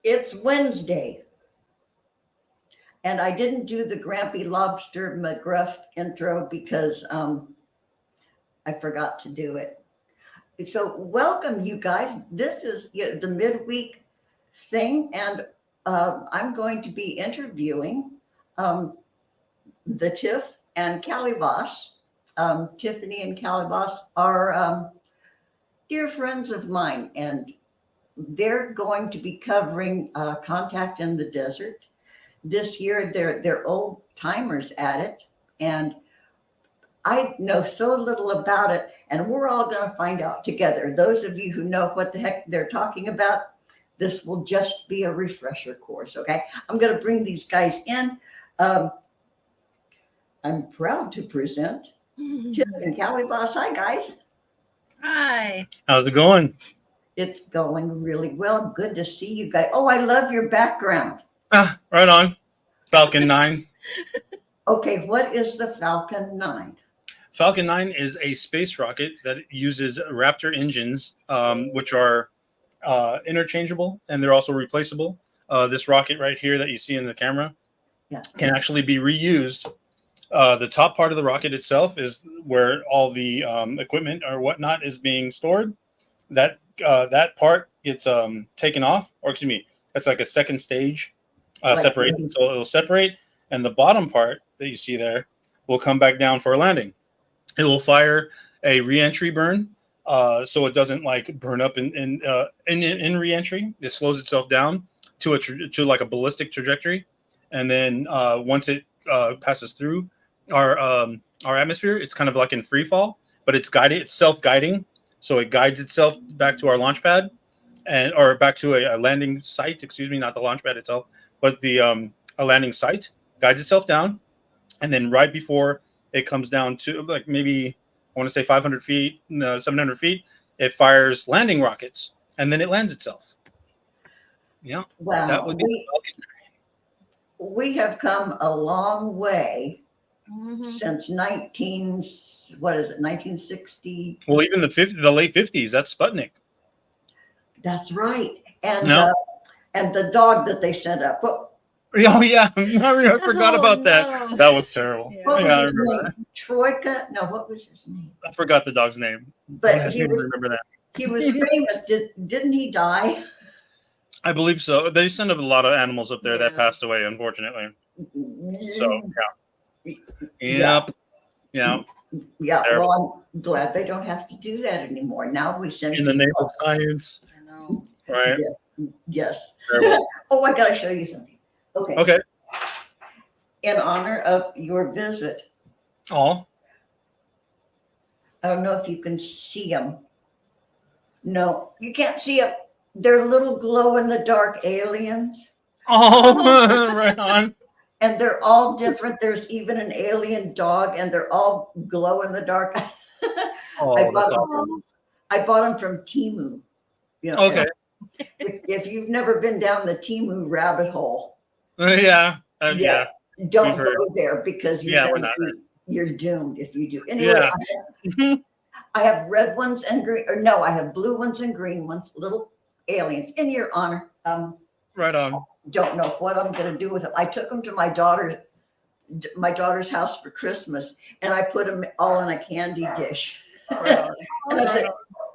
It's Wednesday, and I didn't do the Grampy Lobster McGruff intro because I forgot to do it. So, welcome, you guys. This is the midweek thing, and I'm going to be interviewing um, the Tiff and Calybos. Tiffany and Calybos are dear friends of mine, and they're going to be covering contact in the desert this year. They're old timers at it, and I know so little about it, and we're all going to find out together. Those of you who know what the heck they're talking about, this will just be a refresher course. Okay, I'm going to bring these guys in. Um, I'm proud to present Tiff and Calybos. Hi, guys. Hi. How's it going? It's going really well. Good to see you guys. Oh, I love your background. Right on. Falcon 9. Okay, what is the Falcon 9? Falcon 9 is a space rocket that uses Raptor engines, which are interchangeable, and they're also replaceable. This rocket right here that you see in the camera can actually be reused. The top part of the rocket itself is where all the equipment or whatnot is being stored. That part gets taken off, or excuse me, that's like a second stage separation. So it'll separate, and the bottom part that you see there will come back down for a landing. It will fire a re-entry burn, so it doesn't like burn up in re-entry. It slows itself down to like a ballistic trajectory, and then once it passes through our atmosphere, it's kind of like in free fall, but it's guided, it's self-guiding, so it guides itself back to our launch pad or back to a landing site. Excuse me, not the launch pad itself, but the a landing site guides itself down, and then right before it comes down to like maybe I want to say 500 feet, 700 feet, it fires landing rockets, and then it lands itself. Yeah, wow. That would be we have come a long way since 1960? Well, even the late 50s. That's Sputnik. That's right. And the dog that they sent up. Oh yeah, I forgot about that. That was terrible. Yeah. What was his name? Troika? No, what was his name? I forgot the dog's name. But remember that. He was famous. Didn't he die? I believe so. They sent up a lot of animals up there that passed away, unfortunately. So yeah. Yeah. Well, I'm glad they don't have to do that anymore. Now we send in the name of science. I know. Right. Yeah. Yes. Oh, I gotta show you something. Okay. In honor of your visit. Oh. I don't know if you can see them. No, you can't see them. They're little glow-in-the-dark aliens. Oh, right on. And they're all different. There's even an alien dog, and they're all glow-in-the-dark. I bought them from Temu. You know, okay. If you've never been down the Temu rabbit hole, yeah, don't go there because you're doomed if you do. Anyway, I have red ones and green, or no, I have blue ones and green ones, little aliens. In your honor, right on. Don't know what I'm going to do with them. I took them to my daughter's house for Christmas, and I put them all in a candy dish. Right and I said,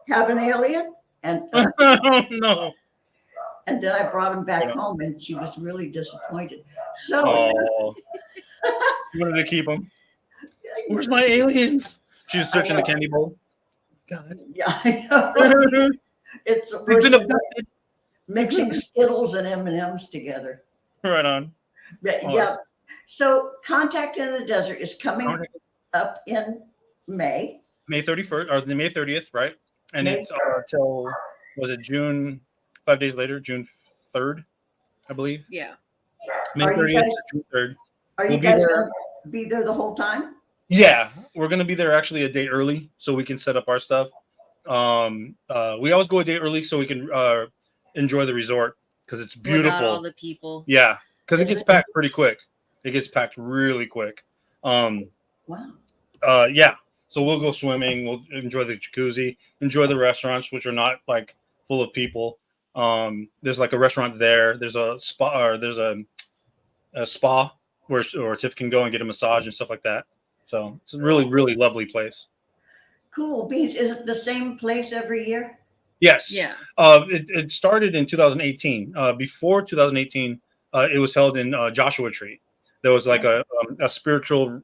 "Have an alien?" And no. And then I brought them back home, and she was really disappointed. So, you wanted to keep them. Where's my aliens? She's searching the candy bowl. God. Yeah, I know. It's mixing Skittles and M&Ms together. Right on. Yeah. So, Contact in the Desert is coming up in May. May 31st or the May 30th, right? And it's till was it June? 5 days later, June 3rd, I believe. Yeah. May 30th to June 3rd. Are you guys going to be there the whole time? Yeah, we're going to be there actually a day early so we can set up our stuff. We always go a day early so we can enjoy the resort because it's beautiful. Without all the people. Yeah, because it gets packed pretty quick. It gets packed really quick. Wow. Yeah. So we'll go swimming. We'll enjoy the jacuzzi, enjoy the restaurants, which are not like full of people. There's like a restaurant there. There's a spa, or there's a spa where or Tiff can go and get a massage and stuff like that. So it's a really, really lovely place. Cool beans. Is it the same place every year? Yes. Yeah. It started in 2018. Before 2018, it was held in Joshua Tree. There was like a spiritual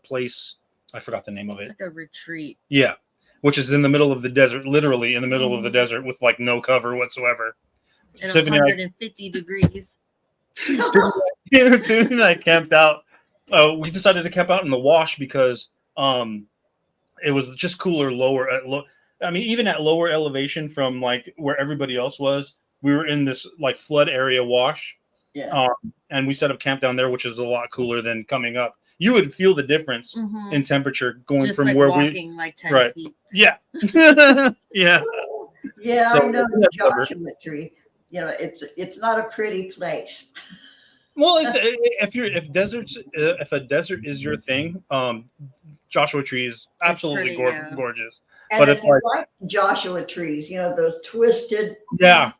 place. I forgot the name of It's it. like a retreat. Yeah, which is in the middle of the desert, literally in the middle of the desert with like no cover whatsoever. At Tiffany and 150 degrees. Tiffany and I camped out. We decided to camp out in the wash because it was just cooler lower at I mean, even at lower elevation from like where everybody else was, we were in this like flood area wash. Yeah. And we set up camp down there, which is a lot cooler than coming up. You would feel the difference in temperature going Just from like where walking like 10 right. feet. Yeah. Yeah. Yeah, So, I know yeah, Joshua Tree. You know, it's not a pretty place. Well, it's, if a desert is your thing, Joshua Tree is absolutely pretty, yeah. gorgeous. And But if if you like like Joshua trees, you know, those twisted, yeah.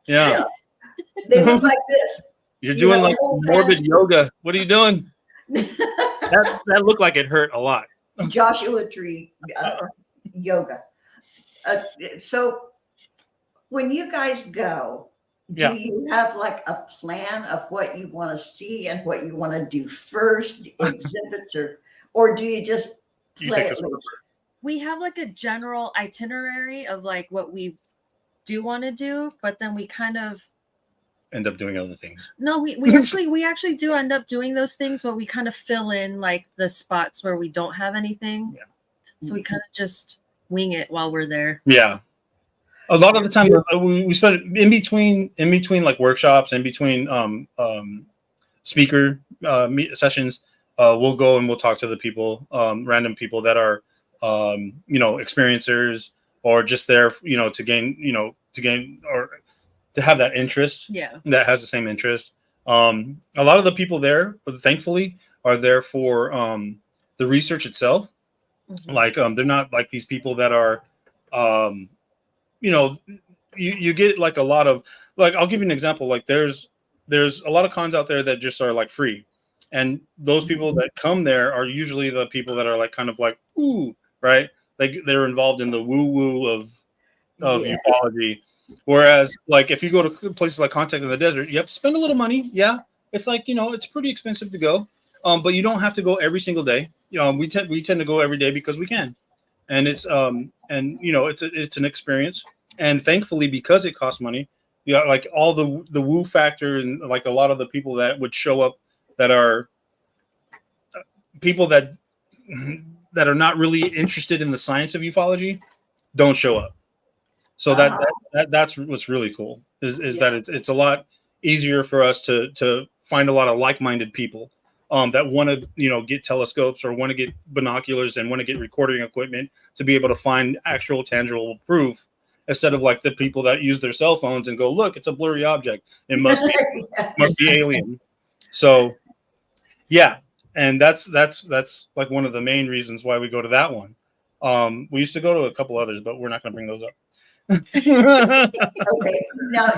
they look like this. You're You doing know, like whole morbid fence. yoga. What are you doing? That looked like it hurt a lot. Joshua Tree yoga. So when you guys go, do you have like a plan of what you want to see and what you want to do first, exhibits, or do you just play it loose? We have like a general itinerary of like what we do want to do, but then we kind of end up doing other things. No, we actually do end up doing those things, but we kind of fill in like the spots where we don't have anything. Yeah. So we kind of just wing it while we're there. Yeah. A lot of the time we spend in between like workshops, in between speaker sessions, we'll go and we'll talk to the people, random people that are experiencers or just there, to gain or to have that interest. Yeah. That has the same interest. A lot of the people there, thankfully, are there for the research itself. Mm-hmm. Like they're not like these people that are you get like a lot of, like, I'll give you an example. Like there's a lot of cons out there that just are like free, and those people that come there are usually the people that are like kind of like, ooh, right, like they're involved in the woo woo of ufology. Whereas like if you go to places like Contact in the Desert, you have to spend a little money. Yeah, it's like, it's pretty expensive to go, but you don't have to go every single day. We tend to go every day because we can, and it's it's an experience. And thankfully, because it costs money, like all the woo factor, and like a lot of the people that would show up that are people that are not really interested in the science of ufology don't show up. So that's what's really cool is that it's a lot easier for us to find a lot of like-minded people that want to get telescopes or want to get binoculars and want to get recording equipment to be able to find actual tangible proof, instead of like the people that use their cell phones and go, look, it's a blurry object, it must be alien. So yeah, and that's like one of the main reasons why we go to that one. We used to go to a couple others, but we're not going to bring those up. Okay. Now,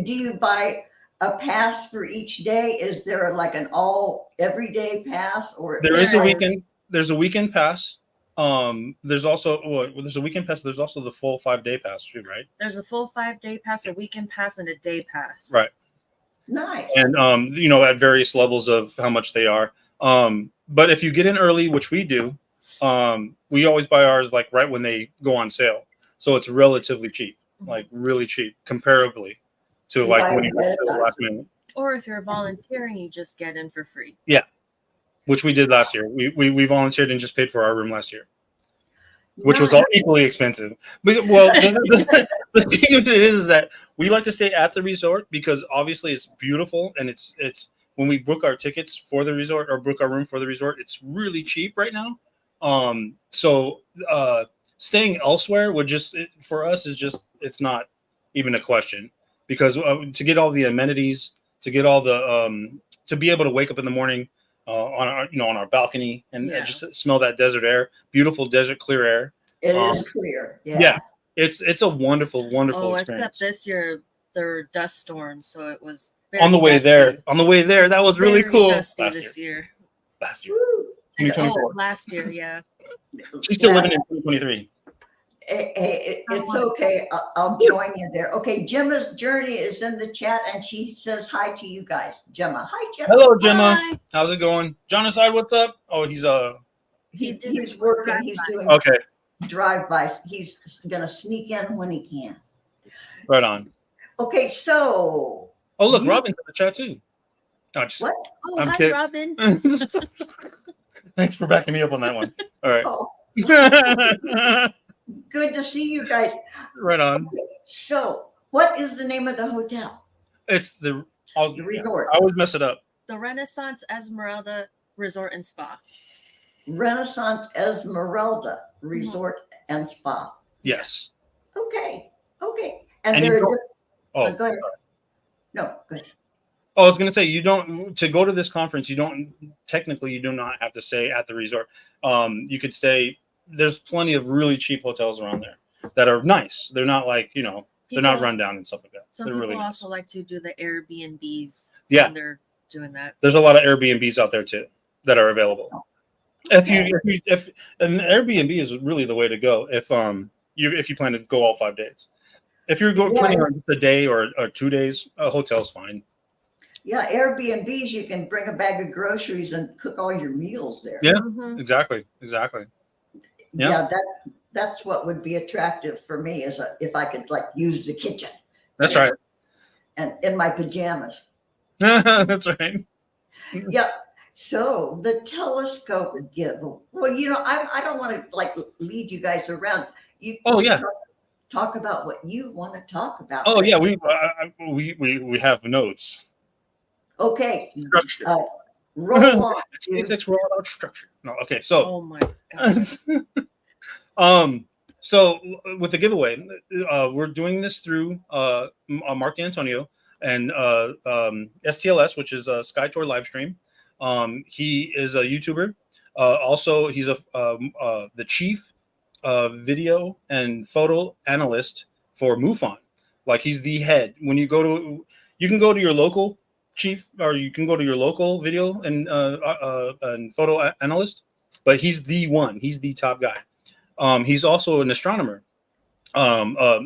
do you buy a pass for each day? Is there like an everyday pass, or there's a weekend pass. There's also there's a weekend pass. There's also the full 5-day pass too, right? There's a full 5-day pass, a weekend pass, and a day pass. Right. Nice. And at various levels of how much they are. But if you get in early, which we do, we always buy ours like right when they go on sale. So it's relatively cheap, like really cheap, comparably to like when you go to the last minute. Or if you're volunteering, you just get in for free. Yeah, which we did last year. We volunteered and just paid for our room last year, which was all equally expensive. But, well, the thing of it is that we like to stay at the resort because obviously it's beautiful, and it's when we book our tickets for the resort or book our room for the resort, it's really cheap right now. So staying elsewhere would for us it's not even a question, because to get all the amenities, to get all the to be able to wake up in the morning on our balcony and just smell that desert air, beautiful desert clear air. It is clear. Yeah, it's a wonderful experience. Except this year after dust storms, so it was On the way dusty. there. On the way there, that was really Very cool. dusty this year. Last year. Woo. 2024. Oh, last year, yeah. She's still Yeah. living in 2023. Hey, it's okay. I'll join you there. Okay, Gemma's Journey is in the chat, and she says hi to you guys. Gemma, hi, Gemma. Hello, Gemma. Hi. How's it going? John aside, what's up? Oh, he's He's working. He's doing okay. drive-bys. He's gonna sneak in when he can. Right on. Okay, so Oh, look, You- Robin's in the chat too. Oh, just, what? Oh, I'm hi, kidding. Robin. Thanks for backing me up on that one. All right. Oh, good to see you guys. Right on. Okay, so what is the name of the hotel? It's the The resort. I always mess it up. The Renaissance Esmeralda Resort and Spa. Renaissance Esmeralda Resort and Spa. Yes. Okay. And And you there are don't- different. Oh, Go ahead. No, go ahead. Oh, I was gonna say you don't to go to this conference. You don't technically you do not have to stay at the resort. You could stay. There's plenty of really cheap hotels around there that are nice. They're not like they're not run down and stuff like that. Some They're people really nice. also like to do the Airbnbs. Yeah. When they're doing that. There's a lot of Airbnbs out there too that are available. If an Airbnb is really the way to go if you plan to go all 5 days. If you're planning on just a day or 2 days, a hotel's fine. Yeah, Airbnbs, you can bring a bag of groceries and cook all your meals there. Yeah. Mhm. Exactly. Yeah, that's what would be attractive for me is if I could like use the kitchen. That's right. And in my pajamas. That's right. Yeah. So the telescope give. Well, I don't want to like lead you guys around. You talk about what you want to talk about. Oh yeah, we have notes. Okay. Structure. Roll on. dude. SpaceX rollout structure. No, okay. So, Oh my god. so with the giveaway, we're doing this through Mark D'Antonio and STLS, which is a SkyTour live stream. He is a YouTuber. Also, he's the chief video and photo analyst for MUFON. Like he's the head. When you can go to your local chief, or you can go to your local video and photo analyst, but he's the one. He's the top guy. He's also an astronomer, a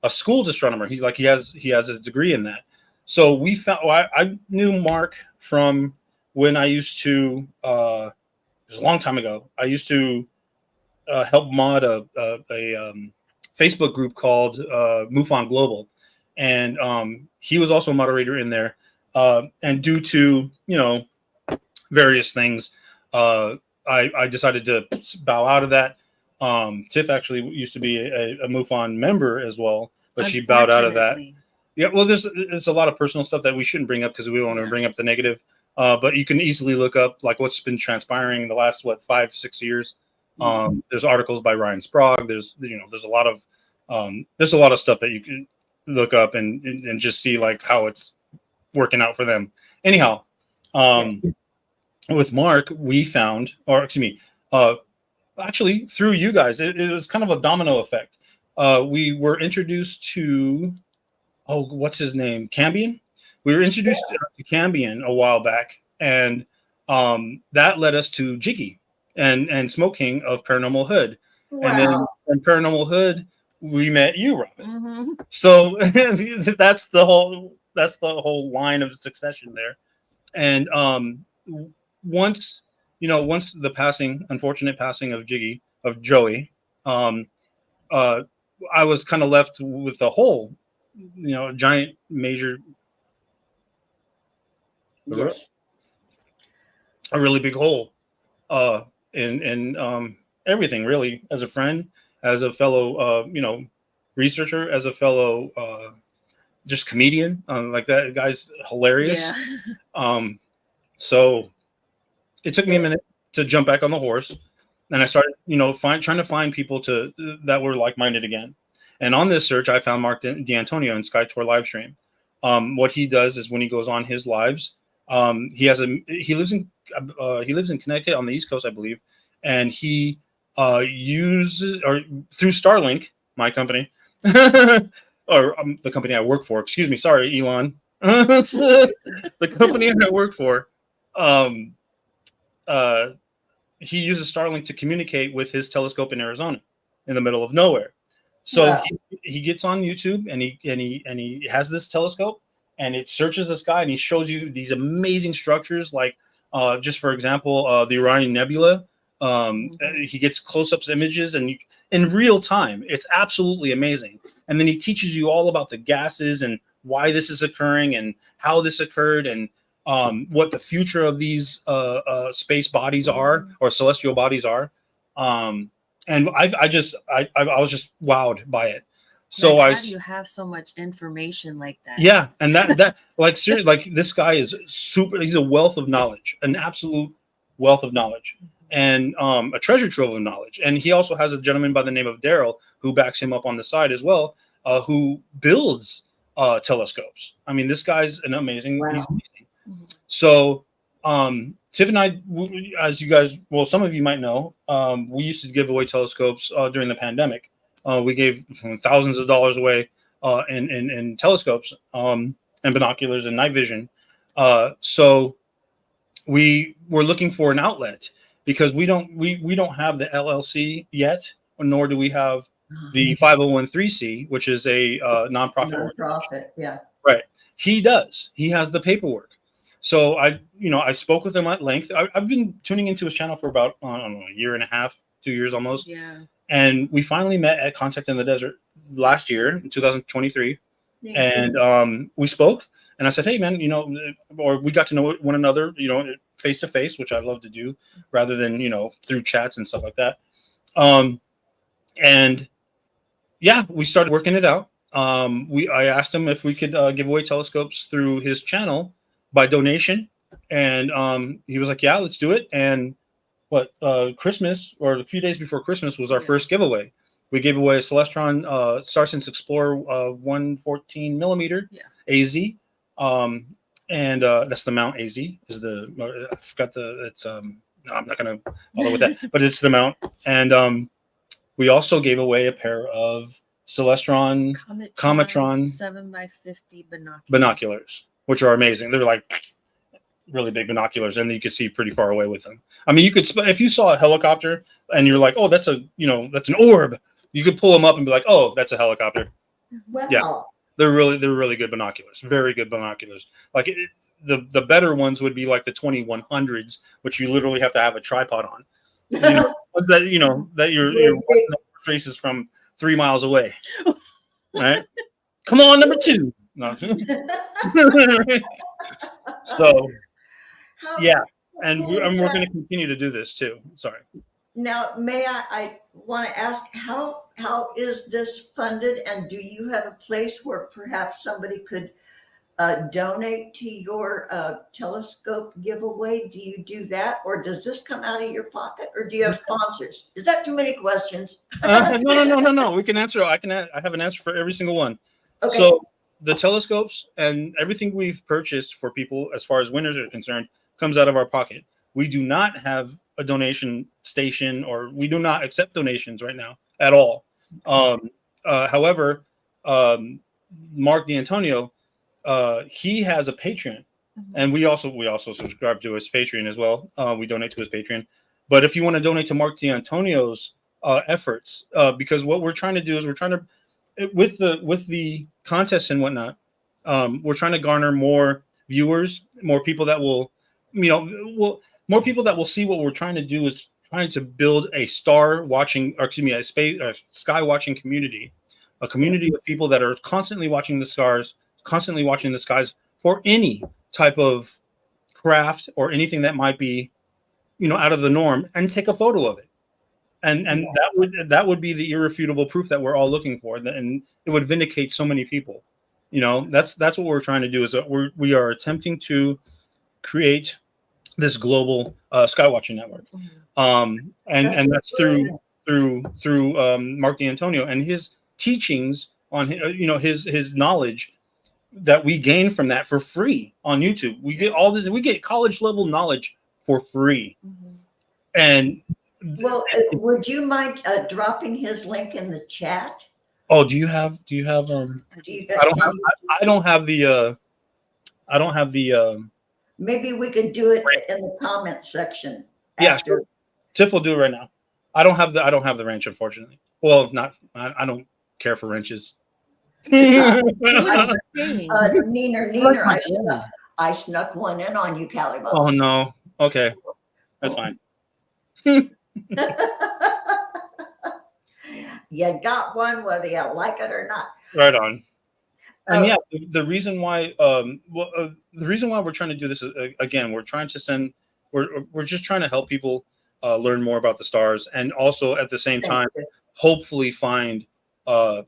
schooled astronomer. He has a degree in that. So we found. I knew Mark from when I used to. It was a long time ago. I used to help mod a Facebook group called MUFON Global, and he was also a moderator in there. And due to various things, I decided to bow out of that. Tiff actually used to be a MUFON member as well, but she bowed out of that. Yeah, well, there's a lot of personal stuff that we shouldn't bring up because we don't want to bring up the negative. But you can easily look up like what's been transpiring in the last 5-6 years. There's articles by Ryan Sprague. There's a lot of stuff that you can look up and just see like how it's working out for them. Anyhow, with Mark, we found, or excuse me, actually through you guys, it was kind of a domino effect. We were introduced to, what's his name? Cambion. We were introduced to Cambion a while back, and that led us to Jiggy and Smoke King of Paranormal Hood. Wow. And then in Paranormal Hood, we met you, Robin. Mm-hmm. So that's the whole line of succession there. And once the unfortunate passing of Joey, I was kind of left with a hole, giant major, Yes. a really big hole, in everything really, as a friend, as a fellow, researcher, as a fellow, just comedian, like that guy's hilarious. Yeah. So it took me a minute to jump back on the horse, and I started, trying to find people that were like-minded again. And on this search, I found Mark D'Antonio in SkyTour live stream. What he does is when he goes on his lives, he lives in Connecticut on the East Coast, I believe, and he uses, or through Starlink, my company, or the company I work for. Excuse me, sorry, Elon. The company I work for, um, uh, he uses Starlink to communicate with his telescope in Arizona, in the middle of nowhere. So Wow. he gets on YouTube and he has this telescope and it searches the sky and he shows you these amazing structures, like just for example, the Orion Nebula. He gets close-ups images and in real time. It's absolutely amazing. And then he teaches you all about the gases and why this is occurring and how this occurred and what the future of these space bodies are, or celestial bodies are. And I was just wowed by it. So Like, how do you have so much information like that? Yeah, and that like seriously, like this guy is super. He's a wealth of knowledge, an absolute wealth of knowledge, and a treasure trove of knowledge. And he also has a gentleman by the name of Daryl who backs him up on the side as well, who builds telescopes. I mean, this guy's an amazing. Wow. He's amazing. So Tiff and I, as you guys, well, some of you might know, we used to give away telescopes during the pandemic. We gave thousands of dollars away in telescopes and binoculars and night vision. So we were looking for an outlet because we don't have the LLC yet, nor do we have the 501(c), which is a nonprofit. Nonprofit, yeah. Right. He does. He has the paperwork. So I spoke with him at length. I've been tuning into his channel for about, I don't know, a year and a half, 2 years almost. Yeah. And we finally met at Contact in the Desert last year, in 2023. And we spoke. And I said, hey, man, or we got to know one another, face to face, which I love to do rather than, through chats and stuff like that. And yeah, we started working it out. I asked him if we could give away telescopes through his channel by donation. And he was like, yeah, let's do it. And Christmas, or a few days before Christmas, was our first giveaway. We gave away a Celestron StarSense Explorer 114 millimeter AZ. And that's the mount. AZ is I forgot no, I'm not going to bother with that, but it's the mount. And we also gave away a pair of Celestron Cometron 7x50 binoculars, which are amazing. They're like really big binoculars, and you can see pretty far away with them. I mean, you could, if you saw a helicopter and you're like, oh, that's an orb, you could pull them up and be like, oh, that's a helicopter. Wow. Yeah, they're really good binoculars, very good binoculars. Like the better ones would be like the 2100s, which you literally have to have a tripod on. Ones that that you're traces from 3 miles away, right? Come on, number 2. No. So. Yeah, and we're going to continue to do this too. Sorry. Now, I want to ask, how is this funded, and do you have a place where perhaps somebody could donate to your telescope giveaway? Do you do that, or does this come out of your pocket, or do you have sponsors? Is that too many questions? No. We can answer. I have an answer for every single one. Okay. So the telescopes and everything we've purchased for people, as far as winners are concerned, comes out of our pocket. We do not have a donation station, or we do not accept donations right now at all. However, Mark D'Antonio, he has a Patreon, and we also subscribe to his Patreon as well. We donate to his Patreon. But if you want to donate to Mark D'Antonio's efforts, because what we're trying to do is with the contests and whatnot, we're trying to garner more viewers, more people that will. More people that will see what we're trying to do is trying to build a sky watching community, a community of people that are constantly watching the stars, constantly watching the skies for any type of craft or anything that might be, out of the norm, and take a photo of it. And that would be the irrefutable proof that we're all looking for, and it would vindicate so many people. That's what we're trying to do, is that we are attempting to create this global skywatching network, and that's through Mark D'Antonio and his teachings on his knowledge that we gain from that for free on YouTube. We get all this. We get college level knowledge for free, and well, would you mind dropping his link in the chat? Oh, do you have Do you I don't have I don't have the I don't have the maybe we could do it in the comment section yeah, after. sure. Tiff will do it right now. I don't have the wrench, unfortunately. Well, not I don't care for wrenches. What are you saying? Neener, I snuck one in on you, Calybos. Oh no. Okay. That's fine. You got one whether you like it or not. Right on. And Oh. yeah, the reason why the reason why we're trying to do this is again, we're trying to send we're just trying to help people learn more about the stars, and also at the same time hopefully find that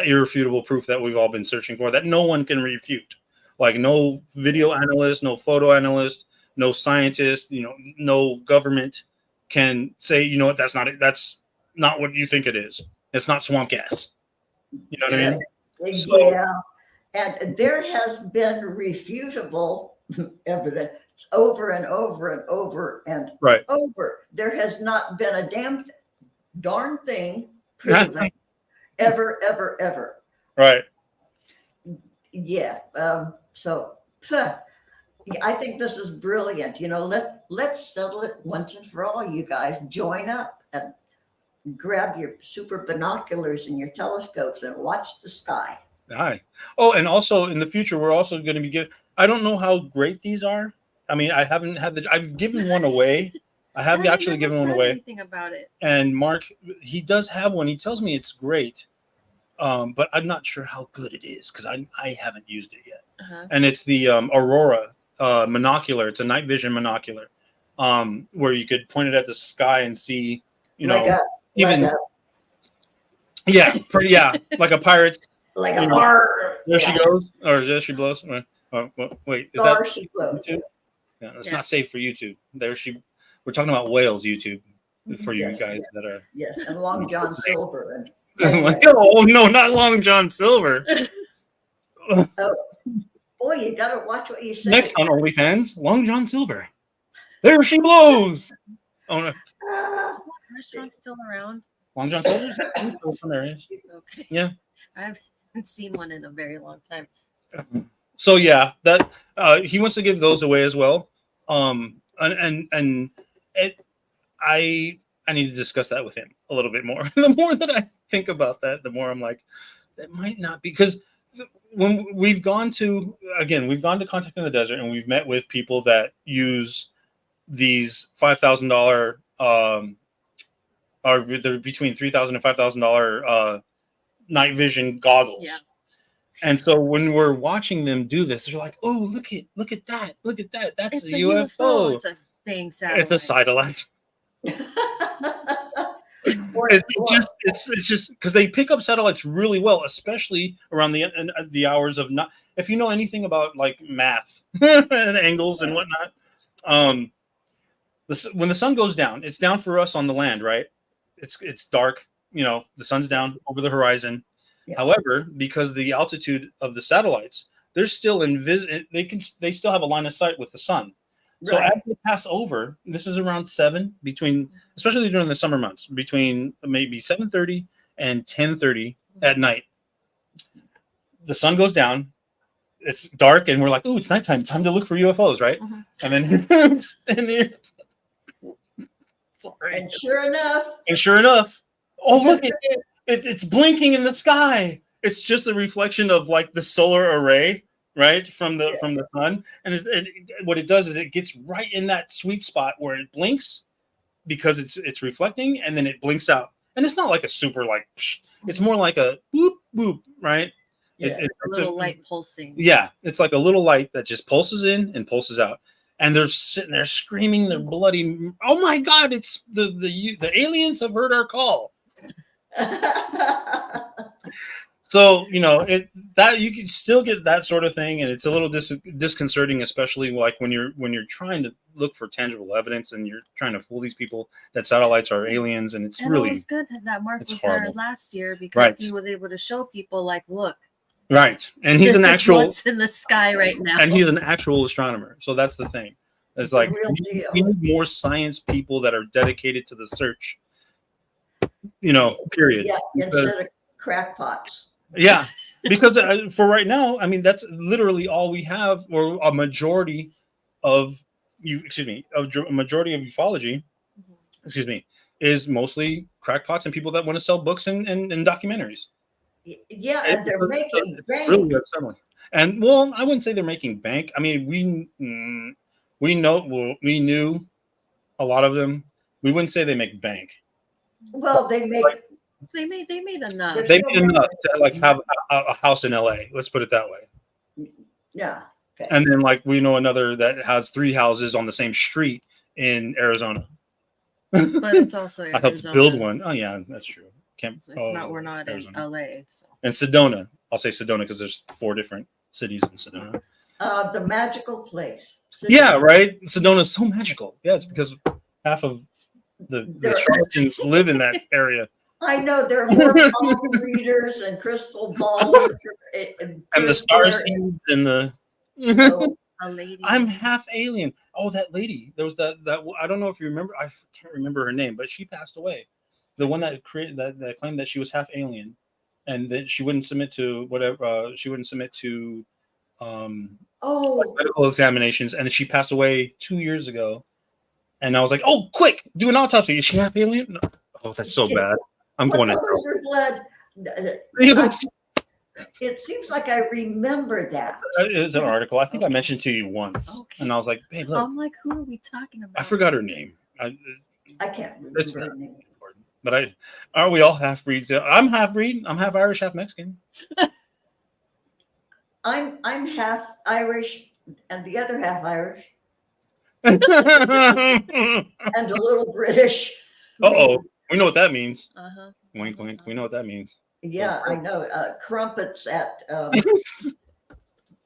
irrefutable proof that we've all been searching for, that no one can refute. Like no video analyst, no photo analyst, no scientist, no government can say, you know what, that's not it. That's not what you think it is. It's not swamp gas. You know what I mean? So, Yeah. And there has been refutable evidence over and over and over and right. over. There has not been a darn thing proven ever, ever, ever. Right. Yeah. So I think this is brilliant. Let's settle it once and for all. You guys join up and grab your super binoculars and your telescopes and watch the sky. Hi. Oh, and also in the future, we're also going to be giving. I don't know how great these are. I mean, I haven't had I've given one away. I have actually given one away. Anything about it. And Mark, he does have one. He tells me it's great, but I'm not sure how good it is because I haven't used it yet. And it's the Aurora monocular. It's a night vision monocular, where you could point it at the sky and see, like a pirate. Like a bar. There she goes, or there she blows. Wait, is that YouTube? Yeah, it's not safe for YouTube. We're talking about whales, YouTube, for you guys that are. Yes, and Long John Silver. Oh no, not Long John Silver. Oh, boy, you gotta watch what you say. Next on OnlyFans, Long John Silver. There she blows. Oh no. Restaurant still around? Long John Silver's some areas. Okay. Yeah. I haven't seen one in a very long time. So yeah, that he wants to give those away as well. I need to discuss that with him a little bit more. The more that I think about that, the more I'm like, that might not be, because when we've gone to Contact in the Desert, and we've met with people that use these $5,000 or they're between $3,000 and $5,000 night vision goggles. Yeah. And so when we're watching them do this, they're like, "Oh, look at that! Look at that! That's a UFO. It's a dang satellite. It's a satellite." It's just because they pick up satellites really well, especially around the hours of not. If you know anything about like math and angles and whatnot, when the sun goes down, it's down for us on the land, right? It's dark. The sun's down over the horizon. Yeah. However, because the altitude of the satellites, they're still they still have a line of sight with the sun. Right. So as they pass over, this is around 7 especially during the summer months, between maybe 7:30 and 10:30 at night. The sun goes down, it's dark, and we're like, "Oh, it's nighttime. Time to look for UFOs," right? Mm-hmm. And then sorry. And sure enough, oh look, it's blinking in the sky. It's just a reflection of like the solar array, right, from the sun. And what it does is it gets right in that sweet spot where it blinks because it's reflecting, and then it blinks out. And it's not like a super like psh, it's more like a boop boop, right? Yeah, it's a little light pulsing. Yeah, it's like a little light that just pulses in and pulses out. And they're sitting there screaming their bloody, "Oh my God, it's the aliens have heard our call." So that you can still get that sort of thing, and it's a little disconcerting, especially like when you're trying to look for tangible evidence and you're trying to fool these people that satellites are aliens, and it was good that Mark was horrible. There last year because he was able to show people like, look, right, and he's an actual what's in the sky right now, and he's an actual astronomer. So that's the thing. It's like we need more science people that are dedicated to the search. Period. Yeah, instead of crackpots. Yeah, because for right now, I mean, that's literally all we have, or a majority of a majority of ufology, excuse me, is mostly crackpots and people that want to sell books and documentaries. Yeah, and they're making It's bank. really unsettling. And well, I wouldn't say they're making bank. I mean, we know, well, we knew a lot of them. We wouldn't say they make bank. Well, they make. They made enough. They're They still made enough making- to like have a house in LA. Let's put it that way. Yeah. Okay. And then like we know another that has 3 houses on the same street in Arizona. But it's also I helped Arizona. build one. Oh yeah, that's true. It's not. We're not Arizona. in LA. So. And Sedona. I'll say Sedona because there's 4 different cities in Sedona. The magical place. Yeah, right. Sedona is so magical. Yeah, it's because half of the charlatans live in that area. I know there are more palm readers and crystal ball And the star seeds and the. A lady. I'm half alien. Oh, that lady. There was that I don't know if you remember. I can't remember her name, but she passed away. The one that created that claimed that she was half alien, and that she wouldn't submit to whatever. She wouldn't submit to medical examinations, and she passed away 2 years ago. And I was like, "Oh, quick, do an autopsy. Is she half alien?" No. Oh, that's so bad. I'm going What to. color's her blood? It seems like I remember that. It's an article. I think I mentioned to you once, and I was like, "Hey, look." I'm like, who are we talking about? I forgot her name. I can't remember It's her not name. important. But aren't we all half breeds? I'm half breed. I'm half Irish, half Mexican. I'm half Irish and the other half Irish Uh-oh. and a little British. We know what that means. Uh-huh. Wink, wink. We know what that means. Yeah, I know. Crumpets at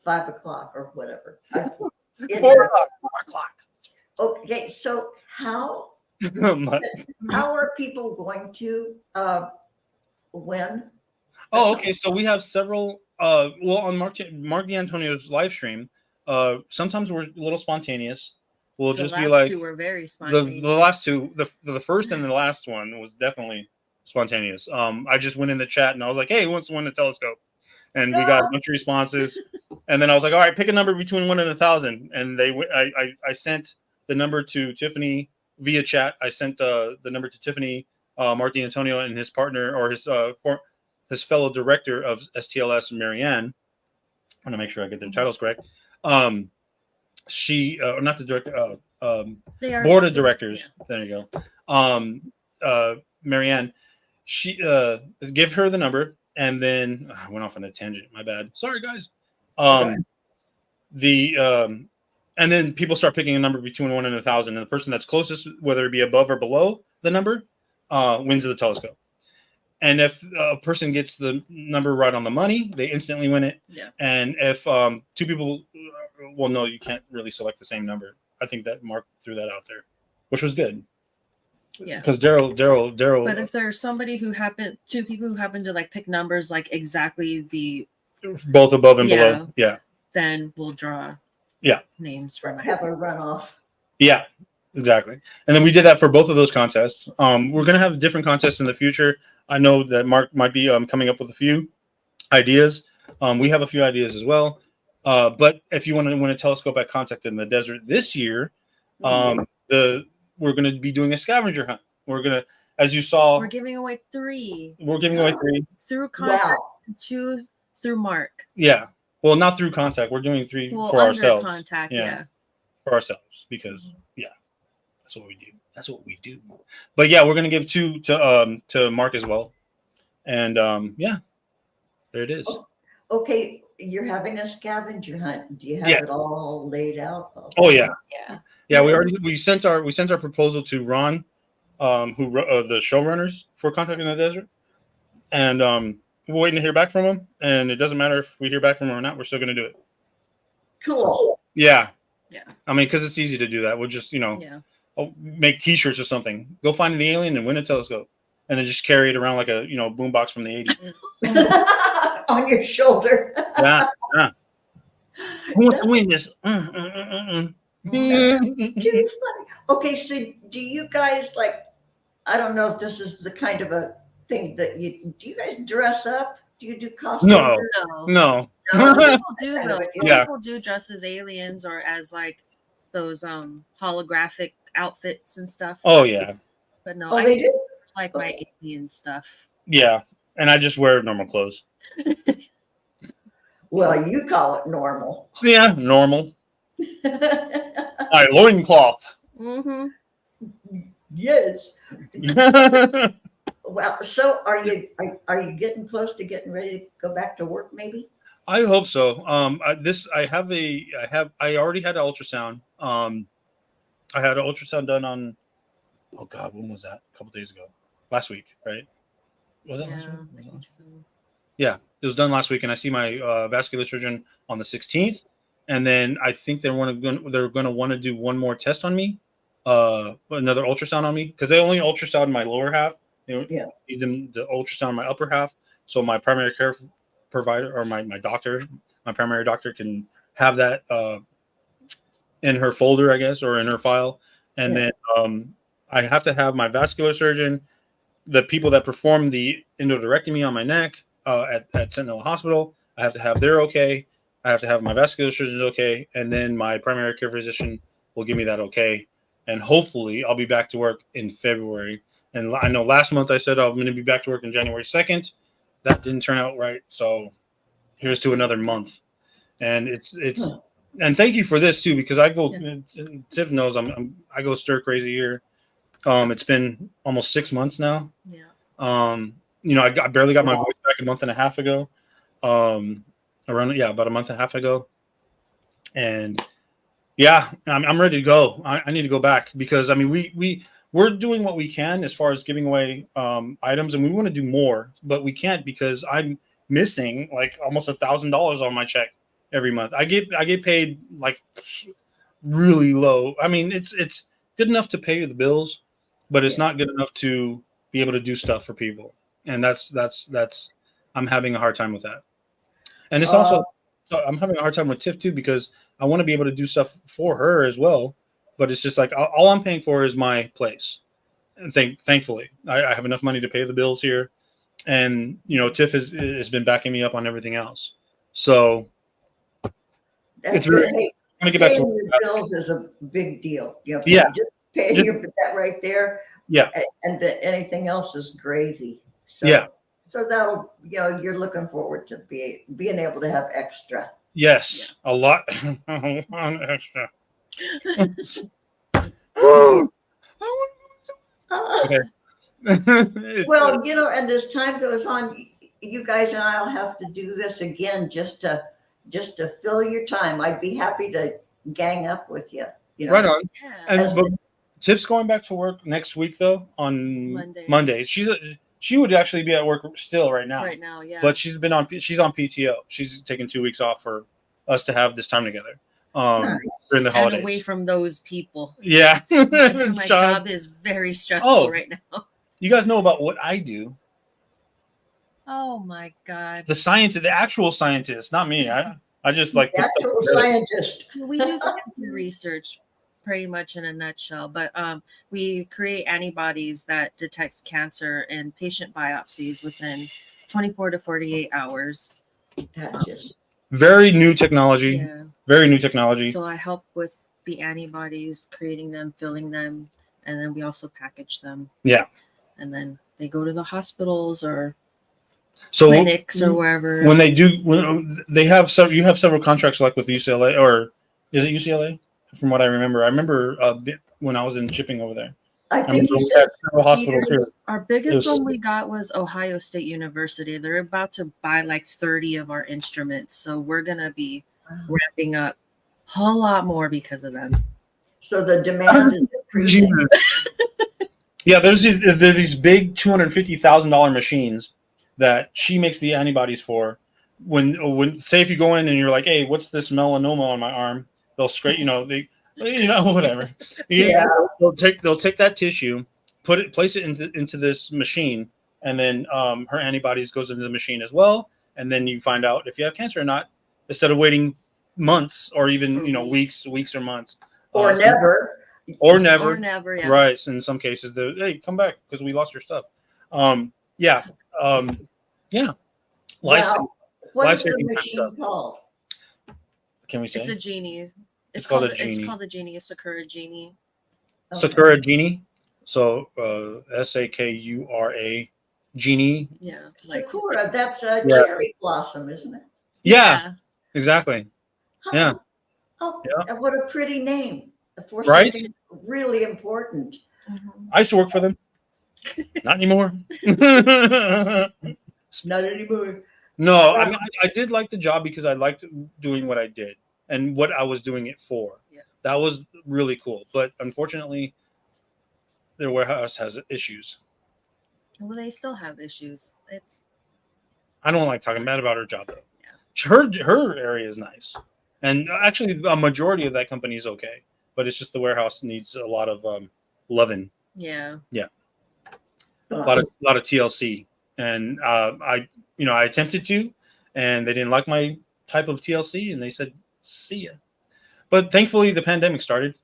5 o'clock or whatever. 4 o'clock. Okay, so how are people going to win? Okay. So we have several. Well, on Mark D'Antonio's live stream, sometimes we're a little spontaneous. We'll just be like, two were very the spontaneous. last 2, the first and the last one was definitely spontaneous. I just went in the chat and I was like, "Hey, who wants to win a telescope?" And we got a bunch of responses. And then I was like, "All right, pick a number between 1 and 1,000." And I sent the number to Tiffany via chat. I sent the number to Tiffany, Mark D'Antonio, and his partner or his fellow director of STLS, Marianne. I want to make sure I get their titles correct. She not the director, board of directors. Yeah. There you go. Marianne. She give her the number, and then I went off on a tangent. My bad. Sorry, guys. And then people start picking a number between 1 and 1,000, and the person that's closest, whether it be above or below the number, wins the telescope. And if a person gets the number right on the money, they instantly win it. Yeah. And if 2 people, well, no, you can't really select the same number. I think that Mark threw that out there, which was good. Yeah. Because Daryl. But if there's somebody 2 people who happen to like pick numbers like exactly the both above and below, yeah, then we'll draw names from it. Have a runoff. Yeah, exactly. And then we did that for both of those contests. We're gonna have different contests in the future. I know that Mark might be coming up with a few ideas. We have a few ideas as well. But if you want to win a telescope at Contact in the Desert this year, we're going to be doing a scavenger hunt. We're going to, as you saw, we're giving away 3. We're giving away 3 through Contact, 2 through Mark. Yeah. Well, not through Contact. We're doing 3 for ourselves. Contact, yeah. For ourselves, because that's what we do. That's what we do. But yeah, we're going to give 2 to Mark as well. And there it is. Okay, you're having a scavenger hunt. Do you have it all laid out? Oh yeah. Yeah. We sent our proposal to Ron, who the showrunners for Contact in the Desert, and we're waiting to hear back from him. And it doesn't matter if we hear back from him or not. We're still going to do it. Cool. Yeah. Yeah. I mean, because it's easy to do that. We'll just make T-shirts or something. Go find the alien and win a telescope, and then just carry it around like a boombox from the 80s on your shoulder. Yeah. Who wants to win this? Okay, so do you guys I don't know if this is the kind of a thing that do you guys dress up? Do you do costumes? No, No. no. Some people do though. Some Yeah. people do dress as aliens or as like those holographic outfits and stuff. Oh yeah, But no, Oh, I they do? like my alien stuff. yeah. And I just wear normal clothes. Well, you call it normal. Yeah, normal. My loincloth. Mm-hmm. Yes. Yeah, Well, so are you getting close to getting ready to go back to work? Maybe. I hope so. I already had an ultrasound. I had an ultrasound done on, oh God, when was that? A couple days ago, last week, right? Was that last Yeah, week? I think so. Yeah, it was done last week, and I see my vascular surgeon on the 16th, and then I think they're going to want to do one more test on me, another ultrasound on me, because they only ultrasound my lower half. Yeah. Need them to ultrasound my upper half, so my primary care provider or my doctor, my primary doctor can have that in her folder, I guess, or in her file, and Yeah. then I have to have my vascular surgeon, the people that perform the endodorectomy on my neck at Sentinel Hospital. I have to have their okay. I have to have my vascular surgeon okay, and then my primary care physician will give me that okay. And hopefully, I'll be back to work in February. And I know last month I said I'm going to be back to work on January 2nd. That didn't turn out right, so here's to another month. And it's and thank you for this too, because I go. Yeah. Tiff knows I go stir crazy here. It's been almost 6 months now. Yeah. I barely got my voice back a month and a half ago. About a month and a half ago. And yeah, I'm ready to go. I need to go back because I mean we're doing what we can as far as giving away items, and we want to do more, but we can't because I'm missing like almost $1,000 on my check every month. I get paid like really low. I mean, it's good enough to pay the bills, but it's not good enough to be able to do stuff for people. And that's I'm having a hard time with that. And it's also so I'm having a hard time with Tiff too because I want to be able to do stuff for her as well. But it's just like all I'm paying for is my place. And thankfully, I have enough money to pay the bills here, and Tiff has been backing me up on everything else. So it's really I'm gonna get back to paying your bills is a big deal. Just paying that right there. Yeah. And anything else is gravy. So, yeah. So that'll you're looking forward to being able to have extra. Yes, a lot extra. Okay. Well, and as time goes on, you guys and I'll have to do this again just to fill your time. I'd be happy to gang up with you. Right on. Yeah. And but Tiff's going back to work next week though on Monday. She would actually be at work still right now. Right now, yeah. But she's on PTO. She's taking 2 weeks off for us to have this time together. During the holidays. And away from those people. Yeah. My job is very stressful right now. You guys know about what I do. Oh my God. The actual scientist, not me. I just like the actual scientist. We do cancer research pretty much in a nutshell, but we create antibodies that detects cancer in patient biopsies within 24 to 48 hours. That's just very new technology. Yeah. Very new technology. So I help with the antibodies, creating them, filling them, and then we also package them. Yeah. And then they go to the hospitals or clinics or wherever. When they have you have several contracts like with UCLA, or is it UCLA? From what I remember when I was in shipping over there. I think you said several hospitals here. Our biggest one we got was Ohio State University. They're about to buy like 30 of our instruments, so we're gonna be ramping up a whole lot more because of them. So the demand is increasing. Yeah, there's these big $250,000 machines that she makes the antibodies for. When say if you go in and you're like, hey, what's this melanoma on my arm? They'll scrape, whatever. Yeah. They'll take that tissue, place it into this machine, and then her antibodies goes into the machine as well. And then you find out if you have cancer or not, instead of waiting months or even weeks or months. Or never. Or never, yeah. Right. In some cases, hey, come back because we lost your stuff. Yeah. Yeah. Life, Wow. What is the life-saving kind of machine stuff. called? Can we say? It's a genie. It's called a It's genie. called the genie, a Sakura genie. Okay. Sakura Genie. So Sakura Genie. Yeah, like Sakura, that's a Yeah. cherry blossom, isn't it? Yeah, exactly. Yeah. Huh. Oh, Yeah. what a pretty name for Right? something really important. Mhm. I used to work for them. Not anymore. Not anymore. No, I mean, I did like the job because I liked doing what I did and what I was doing it for. Yeah. That was really cool. But unfortunately, their warehouse has issues. Well, they still have issues. It's I don't like talking bad about her job though. Yeah. Her area is nice, and actually, a majority of that company is okay. But it's just the warehouse needs a lot of loving, yeah. a lot of TLC, and I attempted to, and they didn't like my type of TLC, and they said, "See ya." But thankfully, the pandemic started.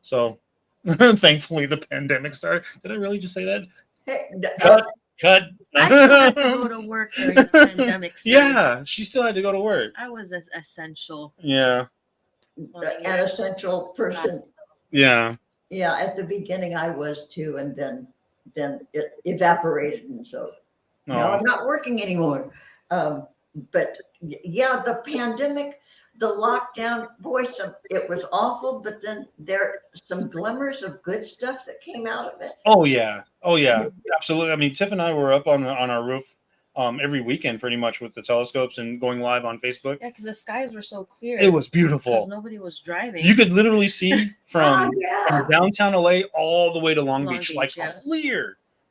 So, thankfully, the pandemic started. Did I really just say that? Hey, Cut. I still had to go to work during the pandemic. So Yeah, she still had to go to work. I was essential. Yeah, an essential person. yeah. Yeah, at the beginning I was too, and then it evaporated, and so now I'm not working anymore. But yeah, the pandemic, the lockdown, boy, it was awful. But then there are some glimmers of good stuff that came out of it. Oh yeah, absolutely. I mean, Tiff and I were up on our roof every weekend, pretty much with the telescopes and going live on Facebook. Yeah, because the skies were so clear. It was Because beautiful. nobody was driving. You could literally see from Yeah. downtown LA all the way to Long Long Beach, Beach, like yeah.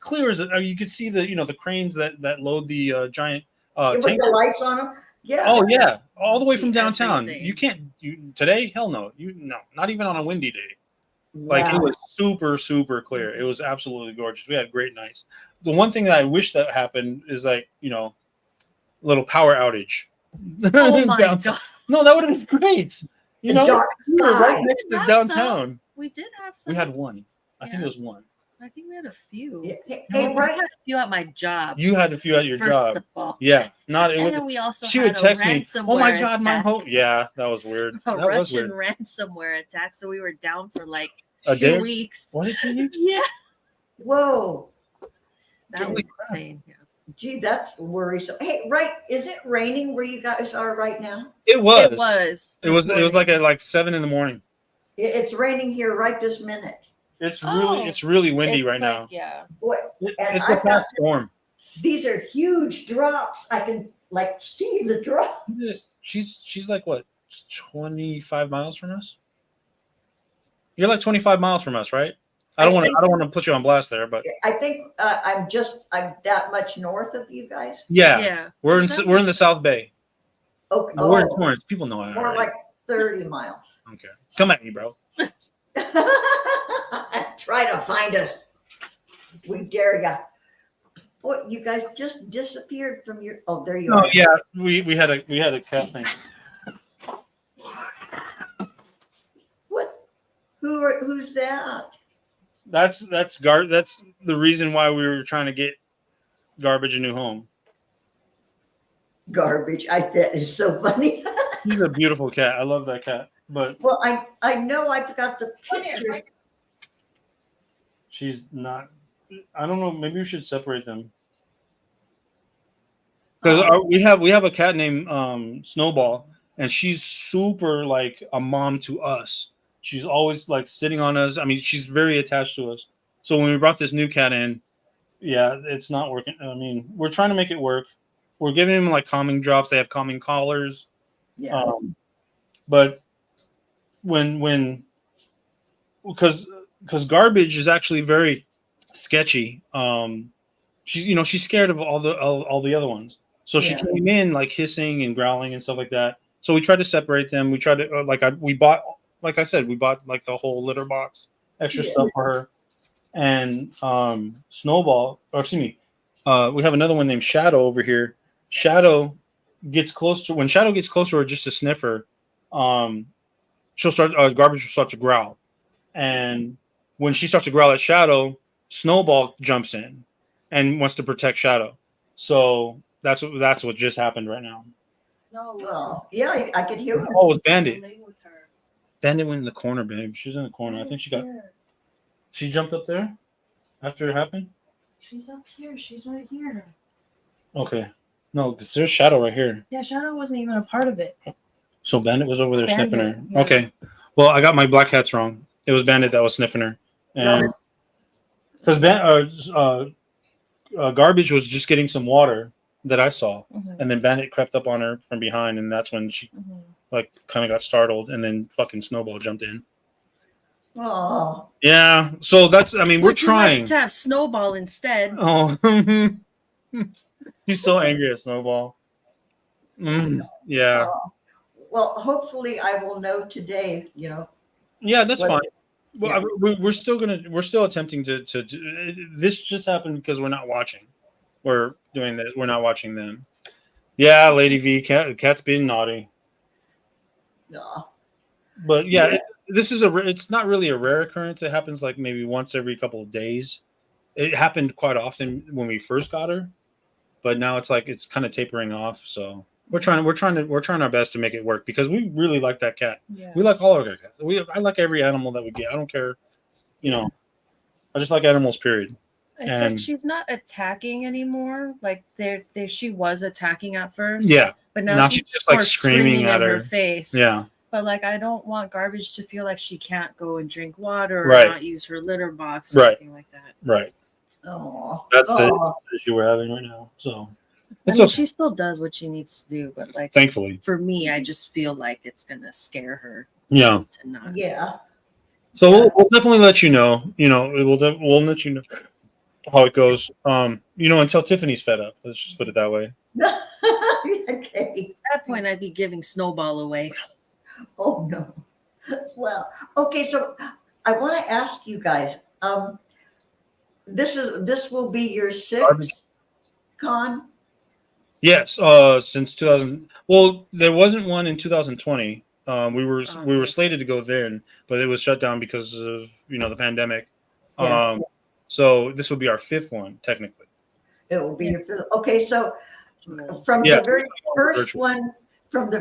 clear as you could see the cranes that load the giant With tank. the lights on them. Yeah. Oh yeah, all the way See from downtown. everything. You can't today. Hell no. Not even on a windy day. Like Wow. it was super clear. It was absolutely gorgeous. We had great nights. The one thing that I wish that happened is like a little power outage. Oh my Downtown. god. No, that would have been great. The dark We were right sky. next to Have downtown. We did have some. We had one. I think Yeah. it was one. I think we had a few. Yeah. Hey, We right. had a few at my job. You had a few at your first job. of all. Yeah, not it. And Was, then we also she had would text a me. ransomware Oh my god, my attack. whole yeah, that was weird. A That was Russian weird. ransomware attack. So we were down for like A 2 day? weeks. Was it 2 weeks? Yeah. Whoa. That Holy was crap. insane. Yeah. Gee, that's worrisome. Hey, right. Is it raining where you guys are right now? It was. It was. It was. this It was like morning. at 7 in the morning. It's raining here right this minute. It's Oh, really windy It's right like, now. Yeah. Boy, and It's I the got past storm. these are huge drops. I can see the drop. She's like what, 25 miles from us? You're like 25 miles from us, right? I don't want to put you on blast there, but I think I'm that much north of you guys. yeah, Yeah. we're in That we're in makes the South Bay. Okay. We're in Torrance. People know that. More Already. like 30 miles. Okay, come at me, bro. Try to find us. We dare ya. Boy, you guys just disappeared from your. Oh, there you No, are. yeah, we had a cat thing. What? Who's that? That's That's the reason why we were trying to get Garbage a new home. Garbage. That is so funny. She's a beautiful cat. I love that cat, but Well, I know I've got the pictures. she's not. I don't know. Maybe we should separate them because we have a cat named Snowball, and she's super like a mom to us. She's always like sitting on us. I mean, she's very attached to us. So when we brought this new cat in, yeah, it's not working. I mean, we're trying to make it work. We're giving him like calming drops. They have calming collars. Yeah. But because Garbage is actually very sketchy. She's scared of all the other ones. So she Yeah. came in like hissing and growling and stuff like that. So we tried to separate them. We tried to we bought like the whole litter box, extra Yeah. stuff for her. And Snowball, or excuse me, we have another one named Shadow over here. Shadow gets close to when Shadow gets closer or just to sniff her, she'll start Garbage will start to growl. And when she starts to growl at Shadow, Snowball jumps in. and wants to protect Shadow. So that's what just happened right now. No, Oh, yeah, I could hear him. Oh, it was Bandit. with her. Bandit went in the corner, babe. She's in the corner. I think she jumped up there after it happened. She's up here. She's right here. Okay. No, because there's Shadow right here. Yeah, Shadow wasn't even a part of it. So Bandit was over there Bandit, sniffing her. yeah. Okay. Well, I got my black cats wrong. It was Bandit that was sniffing her. And because Garbage was just getting some water that I saw. Mhm. And then Bandit crept up on her from behind, and that's when she Mhm. like kind of got startled, and then fucking Snowball jumped in. Oh, Yeah. So that's, I mean, we're Would you like trying. to have Snowball instead. Oh, he's so angry at Snowball. Yeah. well, hopefully I will know today, Yeah, that's Well, fine. Well, we're still attempting to this just happened because we're not watching. We're doing this. We're not watching them. Yeah, Lady V, cat's being naughty. But yeah, this is it's not really a rare occurrence. It happens like maybe once every couple of days. It happened quite often when we first got her, but now it's like it's kind of tapering off. So we're trying our best to make it work because we really like that cat. Yeah. We like all of our cats. I like every animal that we get. I don't care, I just like animals. Period. It's And- like she's not attacking anymore. Like she was attacking at first. Yeah. But Now now she's she's just, like, more screaming at in her. face. Yeah. But like I don't want Garbage to feel like she can't go and drink water or Right. not use her litter box or Right. anything like that. Right. Oh, That's the issue we're having right now. So I it's mean, okay. she still does what she needs to do, but like Thankfully. for me, I just feel like it's gonna scare her Yeah. to not. yeah. So we'll definitely let you know. We'll let you know how it goes. Until Tiffany's fed up. Let's just put it that way. Okay. At that point, I'd be giving Snowball away. Oh no. Well, okay, so I want to ask you guys, this will be your sixth con? Yes. Since 2000. Well, there wasn't one in 2020. We were slated to go then, but it was shut down because of the pandemic. Yeah. So this will be our fifth one technically. It will be your fifth. Okay, so from Yeah. the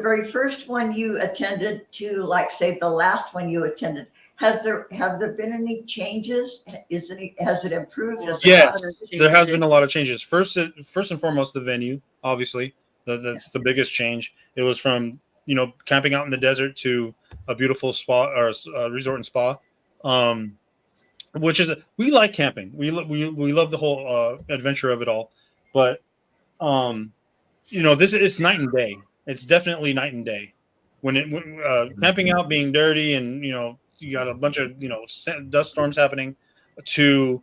very first one you attended to, like, say, the last one you attended, have there been any changes? Has it improved? Yes, there has been a lot of changes. First and foremost, the venue, obviously, that's the biggest change. It was from camping out in the desert to a beautiful spa or resort and spa, which is we like camping. We love the whole adventure of it all, but it's night and day. It's definitely night and day. When camping out being dirty and you got a bunch of dust storms happening to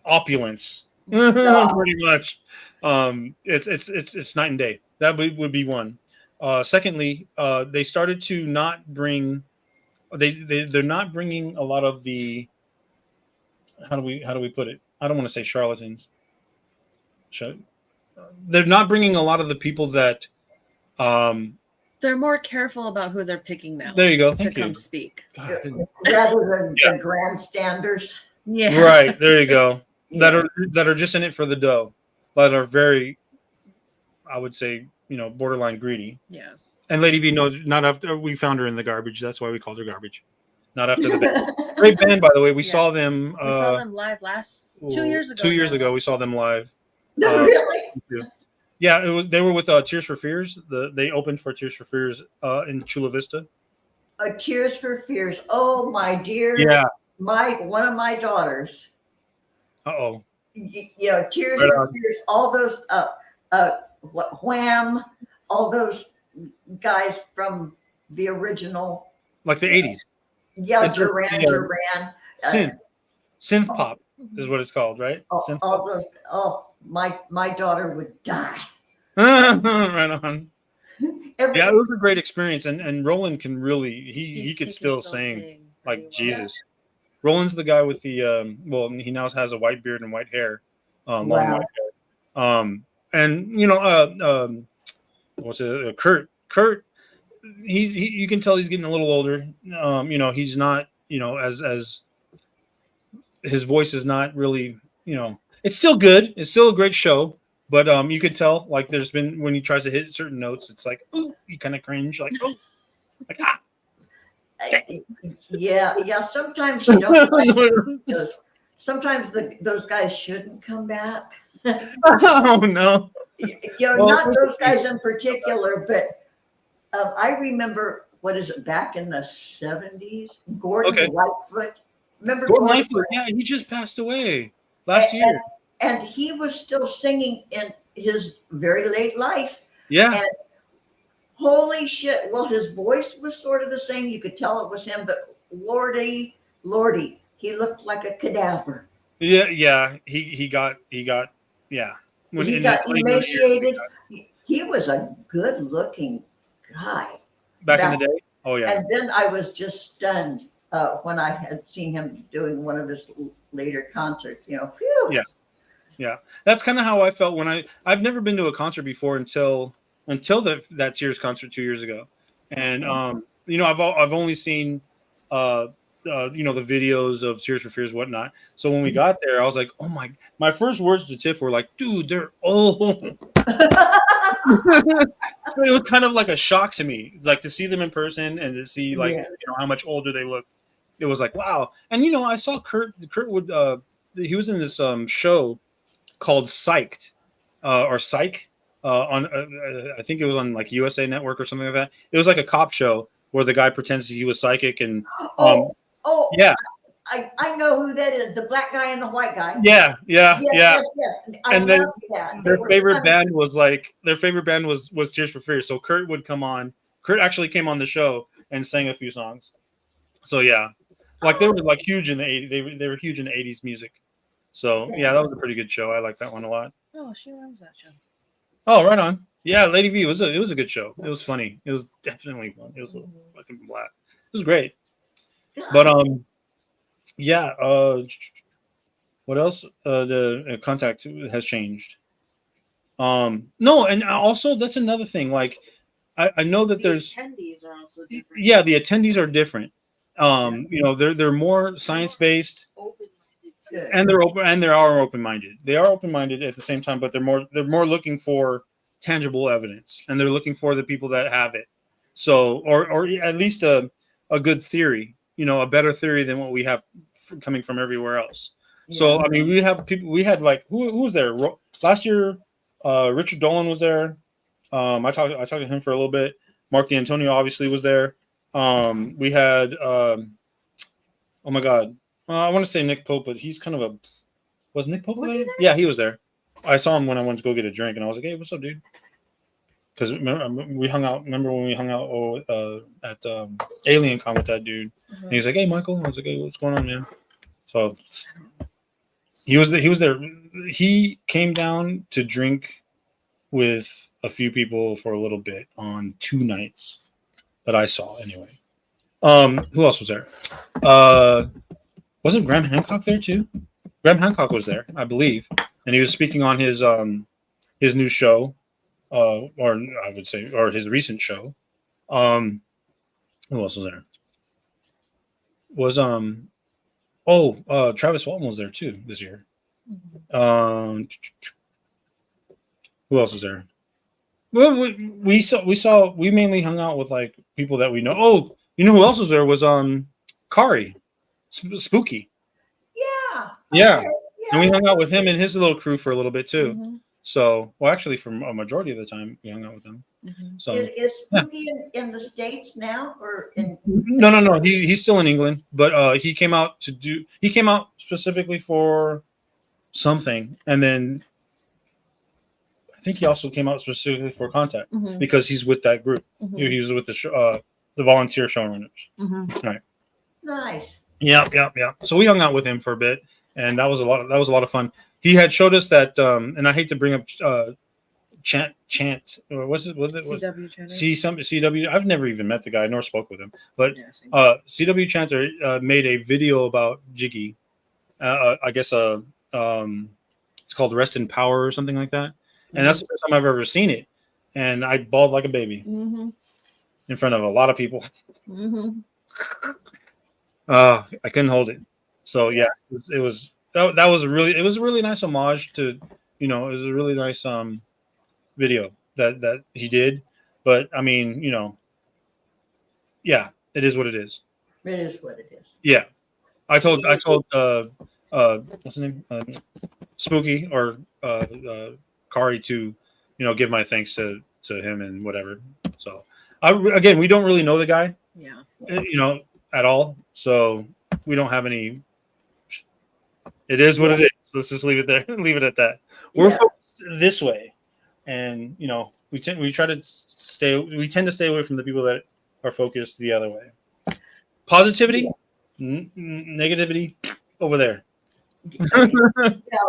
opulence pretty much. It's night and day. That would be one. Secondly, they started to not bring they're not bringing a lot of the how do we put it? I don't want to say charlatans. They're not bringing a lot of the people that they're more careful about who they're picking now. There you go. To Thank you. come speak. rather than the grandstanders. Yeah. Right. There you go. That are just in it for the dough. That are very, I would say, borderline greedy. Yeah. And Lady V knows not after we found her in the garbage. That's why we called her garbage. Not after the band. Great band, by the way. We saw them. We saw them live 2 years ago. 2 years ago, we saw them live. No, really? Yeah, they were with Tears for Fears. They opened for Tears for Fears in Chula Vista. Tears for Fears. Oh, my dear. Yeah. One of my daughters. Uh-oh. Tears Right for on. Fears. All those Wham, all those guys from the original. Like the 80s. Yeah, It's Duran. Synth pop is what it's called, right? Synth All pop. those. Oh, my daughter would die. Right on. Every, Yeah, it was a great experience, and Roland can really he could can still sing pretty like well. Jesus. Roland's the guy with the he now has a white beard and white hair, long Wow. white hair. And what's it? Kurt, you can tell he's getting a little older. He's not as his voice is not really It's still good. It's still a great show, but you could tell like there's been when he tries to hit certain notes, it's like oh, you kind of cringe, like oh, like ah. Yeah. Sometimes you don't like those. Sometimes those guys shouldn't come back. Oh no. Well, Not those guys in particular, but I remember, what is it, back in the 70s? Gordon Okay. Lightfoot. Remember Gordon Gordon? Lightfoot, yeah, he just passed away last And, year. and he was still singing in his very late life. Yeah. And holy shit. Well, his voice was sort of the same. You could tell it was him, but Lordy, he looked like a cadaver. Yeah. He got yeah. When He in got his later years, emaciated. He was a good looking guy. back in the day. Oh yeah. And then I was just stunned when I had seen him doing one of his later concerts. Phew. Yeah. That's kind of how I felt when I've never been to a concert before until that Tears concert 2 years ago. And I've only seen the videos of Tears for Fears whatnot. So when we got there, I was like, oh my first words to Tiff were like, dude, they're old. So it was kind of like a shock to me, like to see them in person and to see like how much older they look. It was like wow. And I saw Kurt would he was in this show called Psyched or Psych on I think it was on like USA Network or something like that. It was like a cop show where the guy pretends he was psychic and yeah. I know who that is. The black guy and the white guy. Yeah. Yes. And then that. their favorite band was Tears for Fears. So Kurt would come on. Kurt actually came on the show and sang a few songs. So yeah, like they were like huge in the 80s. They were huge in the 80s music. So yeah, that was a pretty good show. I like that one a lot. Oh, she loves that show. Oh, right on. Yeah, Lady V it was a good show. It was funny. It was definitely fun. It was a fucking blast. It was great. But yeah. What else? The contact has changed. No, and also that's another thing. Like, I know that there's attendees are also different. Yeah, the attendees are different. They're more science based, and they're open, and they are open minded. They are open minded at the same time, but they're more looking for tangible evidence, and they're looking for the people that have it. So, or at least a good theory. A better theory than what we have coming from everywhere else. Yeah. So, I mean, we have people. We had like who was there last year? Richard Dolan was there. I talked to him for a little bit. Mark D'Antonio obviously was there. We had oh my god, I want to say Nick Pope, but he's kind of was Nick Pope there? Yeah, he was there. I saw him when I went to go get a drink, and I was like, "Hey, what's up, dude?" Because we hung out. Remember when we hung out at Alien Con with that dude? Mm-hmm. And he was like, "Hey, Michael." I was like, "Hey, what's going on, man?" So he was there. He came down to drink with a few people for a little bit on 2 nights that I saw anyway. Who else was there? Wasn't Graham Hancock there too? Graham Hancock was there, I believe, and he was speaking on his new show, or I would say, or his recent show. Who else was there? Was Travis Walton was there too this year. Mm-hmm. Who else was there? Well, we mainly hung out with like people that we know. Oh, you know who else was there? Was Kari, Spooky. Yeah. And we hung out with him and his little crew for a little bit too. Mm-hmm. So, well, actually, for a majority of the time, we hung out with them. Mm-hmm. So, is Spooky in the States now, or in? No. He's still in England, but he came out specifically for something, and then I think he also came out specifically for Contact because he's with that group. Mm-hmm. He was with the volunteer showrunners. Mm-hmm. Right. Nice. Yeah. So we hung out with him for a bit, and that was a lot of fun. He had showed us that, and I hate to bring up Chant. Or what's it? CW Chanter. CW. I've never even met the guy nor spoke with him, but CW Chanter made a video about Jiggy. I guess it's called Rest in Power or something like that. And that's the first time I've ever seen it. And I bawled like a baby in front of a lot of people. I couldn't hold it. So yeah, it was that was it was a really nice homage to, it was a really nice video that he did. But I mean, yeah, it is what it is. It is what it is. Yeah. I told what's his name? Spooky or Kari to, give my thanks to him and whatever. So again, we don't really know the guy, Yeah. At all. So we don't have any. It is what it is. Let's just leave it there. Leave it at that. We're focused this way, and we tend to stay away from the people that are focused the other way. Positivity, negativity, over there.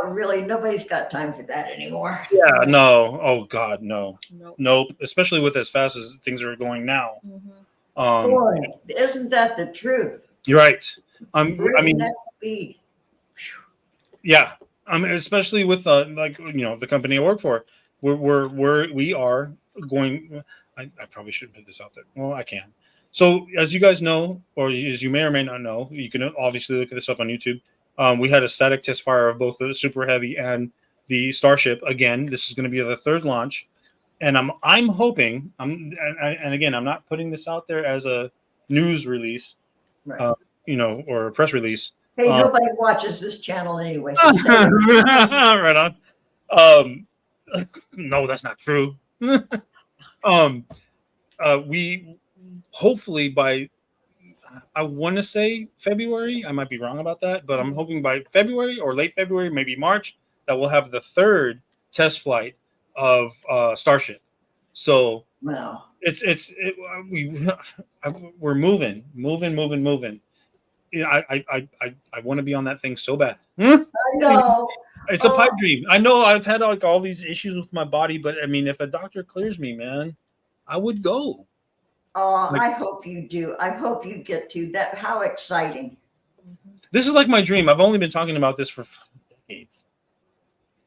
Really, nobody's got time for that anymore. Yeah, no. Oh God, no. Nope. Especially with as fast as things are going now. Boy, isn't that the truth? You're right. Breakneck speed. Yeah. Especially with the company I work for, we are going. I probably shouldn't put this out there. Well, I can. So as you guys know, or as you may or may not know, you can obviously look this up on YouTube. We had a static test fire of both the Super Heavy and the Starship. Again, this is going to be the third launch, and I'm hoping. And again, I'm not putting this out there as a news release, Right. Or a press release. Hey, nobody watches this channel anyway. Right on. No, that's not true. We hopefully by, I want to say February. I might be wrong about that, but I'm hoping by February or late February, maybe March, that we'll have the third test flight of Starship. So Wow. We're moving. I want to be on that thing so bad. I know. It's a pipe dream. I know I've had all these issues with my body, but I mean, if a doctor clears me, man, I would go. I hope you do. I hope you get to that. How exciting. This is like my dream. I've only been talking about this for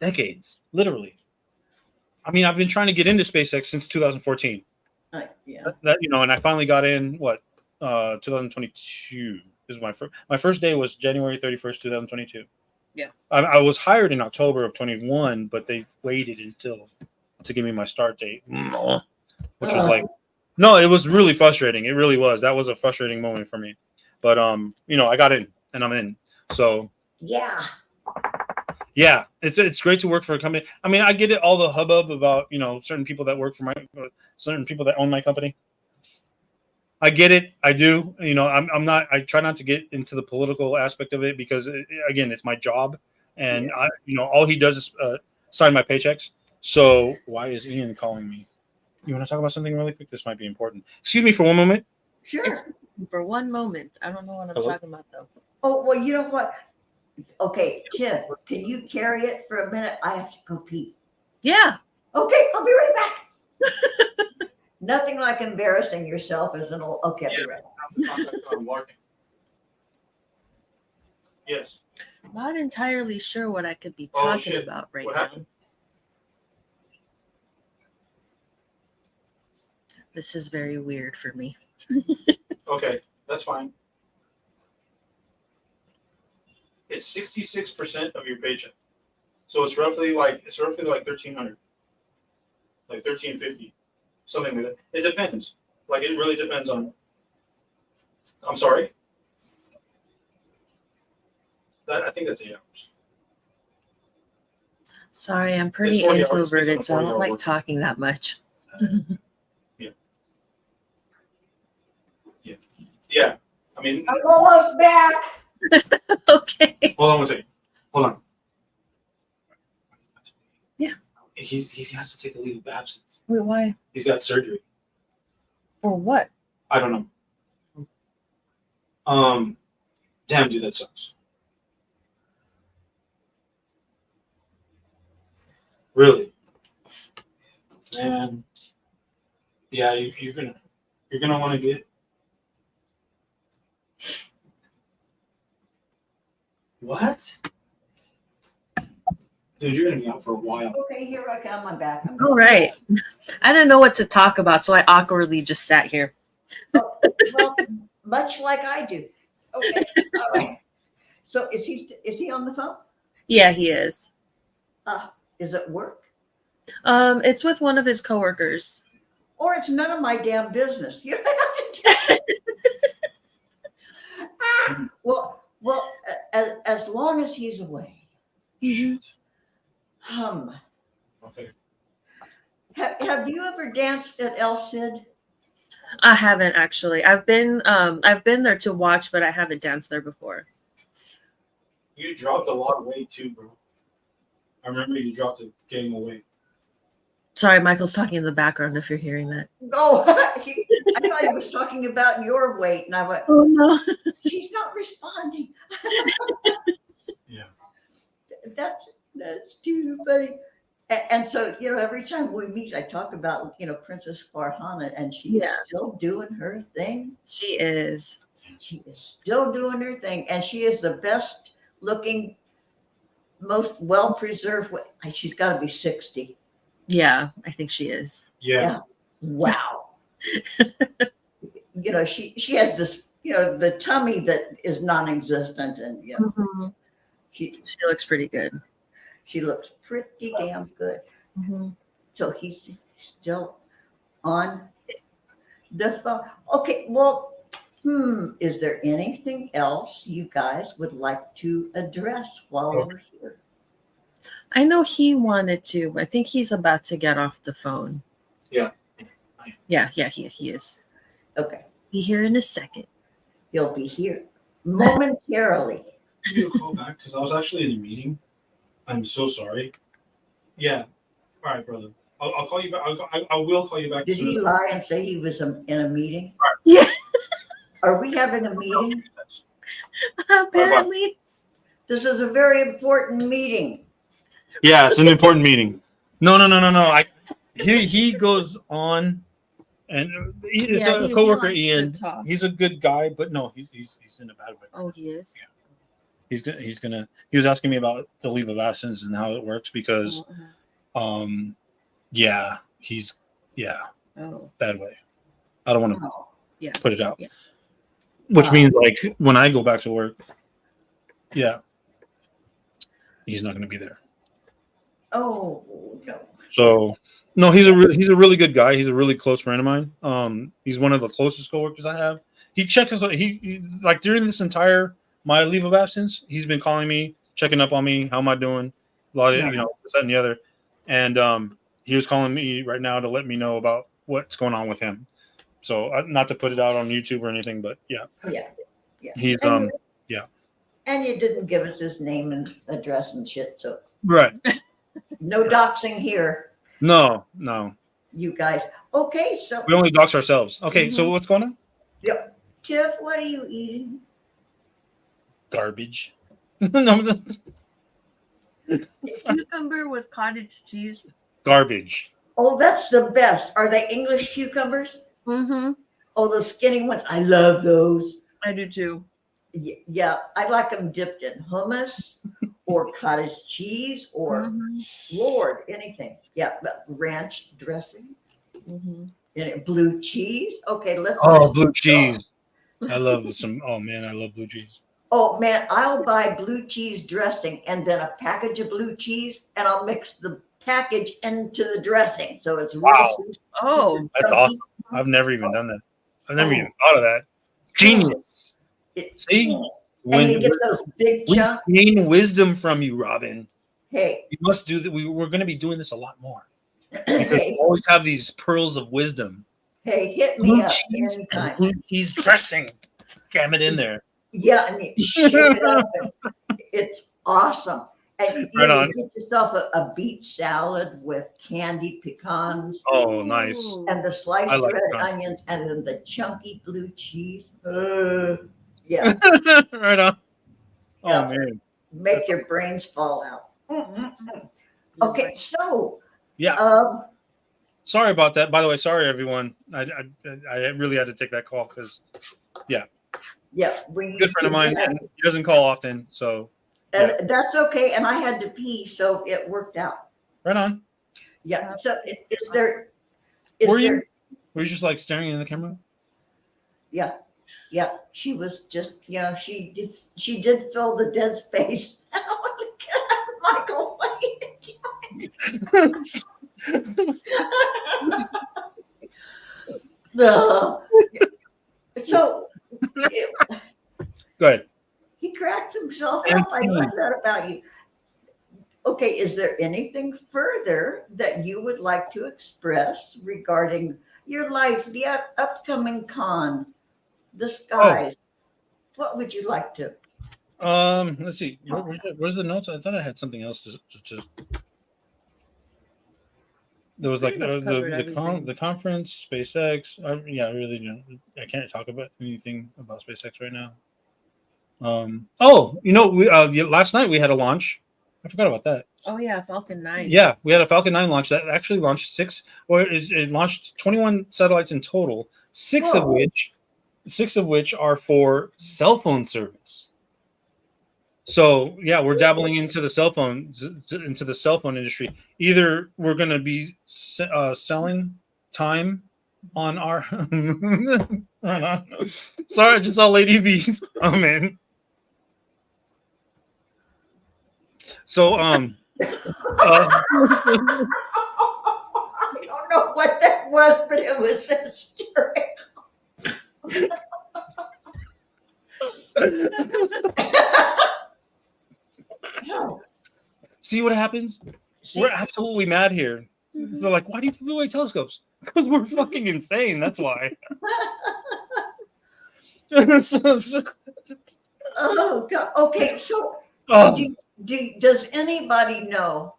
decades, literally. I mean, I've been trying to get into SpaceX since 2014. Yeah. And I finally got in 2022 is my first day was January 31st, 2022. Yeah. I was hired in October of 21, but they waited to give me my start date, which was no, it was really frustrating. It really was. That was a frustrating moment for me. But I got in and I'm in. So yeah, it's great to work for a company. I mean, I get it, all the hubbub about certain people that work for certain people that own my company. I get it. I do. I'm not. I try not to get into the political aspect of it because, again, it's my job, and all he does is sign my paychecks. So why is Ian calling me? You want to talk about something really quick? This might be important. Excuse me for one moment. sure. For one moment. I don't know what I'm talking about though. Oh, well, you know what? Okay, Tiff, can you carry it for a minute? I have to go pee. Yeah. Okay, I'll be right back. Nothing like embarrassing yourself as an old. Okay, I'll be right back. Yes. Not entirely sure what I could be Oh, talking shit. about right What now. happened? This is very weird for me. Okay, that's fine. It's 66% of your paycheck, so it's roughly like 1,300, like 1,350, something like that. It depends. Like it really depends on. I'm sorry. I think that's 8 hours. Sorry, I'm pretty 40 hours. It's introverted, on so I 40 don't hour like work. talking that much. Yeah. I mean, I'm almost back. Okay. hold on one second. Hold on. Yeah. He has to take a leave of absence. Wait, why? He's got surgery. For what? I don't know. Damn, dude, that sucks. Really, man. Yeah, you're gonna want to get. What? Dude, you're gonna be out for a while. Okay, here I come. I'm back. All right. I didn't know what to talk about, so I awkwardly just sat here. Well, much like I do. Okay, all right. So is he on the phone? Yeah, he is. Is it work? It's with one of his coworkers. Or it's none of my damn business. You don't have to tell. Well, as long as he's away. Mhm. Okay. Have you ever danced at El Cid? I haven't actually. I've been there to watch, but I haven't danced there before. You dropped a lot of weight too, bro. I remember you dropped a game of weight. Sorry, Michael's talking in the background if you're hearing that. Oh, I thought he was talking about your weight, and I went, Oh no. she's not responding. Yeah. That's too funny. And so, every time we meet, I talk about, Princess Farhana, and she's still doing her thing. She is. She is still doing her thing, and she is the best looking, most well preserved. She's got to be 60. Yeah, I think she is. Yeah. Wow. She has this, the tummy that is non-existent, and Mhm. she She looks pretty good. she looks pretty damn good. Mhm. So he's still on the phone. Okay, well, is there anything else you guys would like to address while we're here? I know he wanted to. I think he's about to get off the phone. Yeah. Yeah, he is. Okay, Be here in a second. he'll be here momentarily. Can you call back? Because I was actually in a meeting. I'm so sorry. Yeah. All right, brother. I'll call you back. I will call you back. Did he lie and say he was in a meeting? Yeah. Are we having a meeting? Apparently. This is a very important meeting. Yeah, it's an important meeting. No. He goes on, and it's Yeah, a he coworker likes to Ian. talk. He's a good guy, but no, he's in a bad way. Oh, he is. Yeah. He was asking me about the leave of absence and how it works because, Oh. he's Oh. bad way. I don't want to Yeah. put it out. Yeah. Which means like when I go back to work, he's not going to be there. Oh no. So no, he's a really good guy. He's a really close friend of mine. He's one of the closest coworkers I have. He checks us. He like during this entire my leave of absence, he's been calling me, checking up on me. How am I doing? A lot of this, that, and the other. And he was calling me right now to let me know about what's going on with him. So not to put it out on YouTube or anything, but yeah. He's and you didn't give us his name and address and shit, so right. no doxing here, No. you guys. Okay, so We only dox ourselves. Okay, so what's going on? Tiff, what are you eating? Garbage. No, Cucumber with cottage cheese. garbage. Oh, that's the best. Are they English cucumbers? Mm-hmm. Oh, those skinny ones. I love those. I do too. Yeah, I like them dipped in hummus or cottage cheese or Lord, anything. Yeah, but ranch dressing. And blue cheese. Okay, let's. Blue cheese. I love some. Oh man, I love blue cheese. Oh man, I'll buy blue cheese dressing and then a package of blue cheese, and I'll mix the package into the dressing. So it's really Oh, that's awesome. I've never even done that. I've never even thought of that. Genius. See, and you get those big chunks. We gain wisdom from you, Robin. Hey, you must do that. We're going to be doing this a lot more because we always have these pearls of wisdom. Hey, hit me up anytime. Blue cheese dressing. Jam it in there. Yeah, I mean, shake it up. It's awesome. And you get yourself a beet salad with candied pecans. Oh, nice. And the sliced red onions and then the chunky blue cheese. Yeah. Right on. Oh, man. Make your brains fall out. Okay, so. Yeah. Sorry about that. By the way, sorry, everyone. I really had to take that call because, Yeah. Good friend of mine. And he doesn't call often, so. And that's okay. And I had to pee, so it worked out. Right on. Yeah. So were you just like staring in the camera? Yeah. Yeah, she was just, she did fill the dead space. Michael, no. So Go ahead. he cracks himself And up. I love that about you. Okay, is there anything further that you would like to express regarding your life, the upcoming con, the skies? What would you like to? Let's see. Where's the notes? I thought I had something else to there was like Pretty much covered everything. the conference, SpaceX. I really don't. I can't talk about anything about SpaceX right now. We last night we had a launch. I forgot about that. Oh yeah, Falcon 9. Yeah, we had a Falcon 9 launch that actually launched it launched 21 satellites in total, six of which are for cell phone service. So yeah, we're dabbling into the cell phone industry. Either we're going to be selling time on our. Sorry, I just saw Lady V's. Oh man. So I don't know what that was, but it was hysterical. See what happens? We're absolutely mad here. They're like, why do you give away telescopes? Because we're fucking insane. That's why. Oh God. Okay, so does anybody know?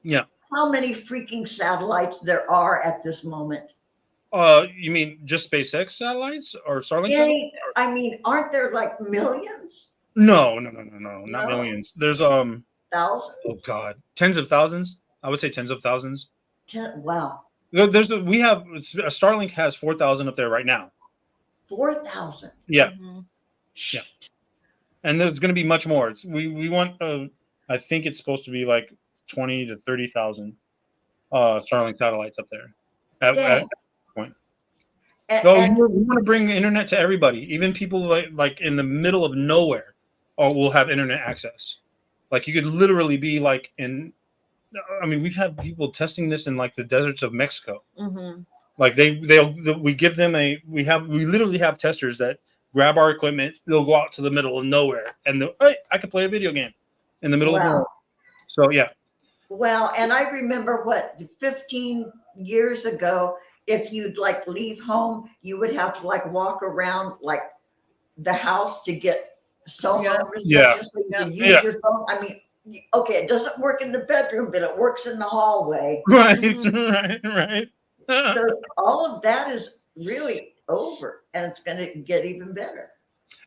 Yeah. How many freaking satellites there are at this moment? You mean just SpaceX satellites or Starlink satellites? I mean, aren't there like millions? No, not millions. There's Thousands? oh God, tens of thousands. I would say tens of thousands. Wow. Starlink has 4,000 up there right now. 4,000. Yeah. Mm-hmm. Yeah. And there's going to be much more. We want I think it's supposed to be like 20 to 30,000 Starlink satellites up there at that point. We want to bring internet to everybody, even people like in the middle of nowhere, or will have internet access. Like you could literally be like in. I mean, we've had people testing this in like the deserts of Mexico. Mm-hmm. Like we give them we literally have testers that grab our equipment. They'll go out to the middle of nowhere and hey, I could play a video game in the middle of nowhere. So yeah. Well, and I remember 15 years ago, if you'd like leave home, you would have to like walk around like the house to get cell phone reception so you could use your phone. I mean, okay, it doesn't work in the bedroom, but it works in the hallway. Right. So all of that is really over, and it's going to get even better.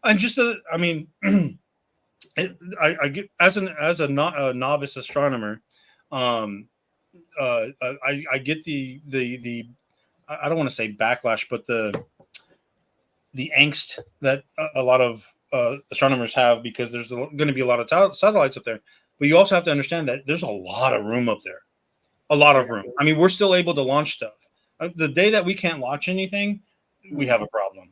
And just, I mean, I get as a novice astronomer, I get the I don't want to say backlash, but the angst that a lot of astronomers have because there's going to be a lot of satellites up there. But you also have to understand that there's a lot of room up there, a lot of room. I mean, we're still able to launch stuff. The day that we can't launch anything, we have a problem.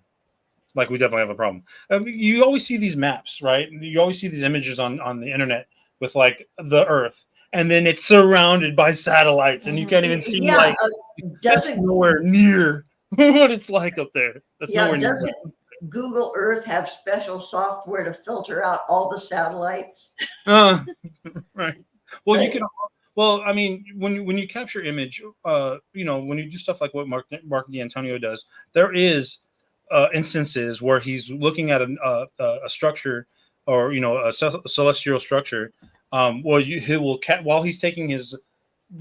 Like we definitely have a problem. You always see these maps, right? You always see these images on the internet with like the Earth, and then it's surrounded by satellites, and you can't even see that's nowhere near what it's like up there. That's nowhere near. Google Earth have special software to filter out all the satellites? Right. Well, you can. Well, I mean, when you capture image, when you do stuff like what Mark D'Antonio does, there is instances where he's looking at a structure or a celestial structure. While he's taking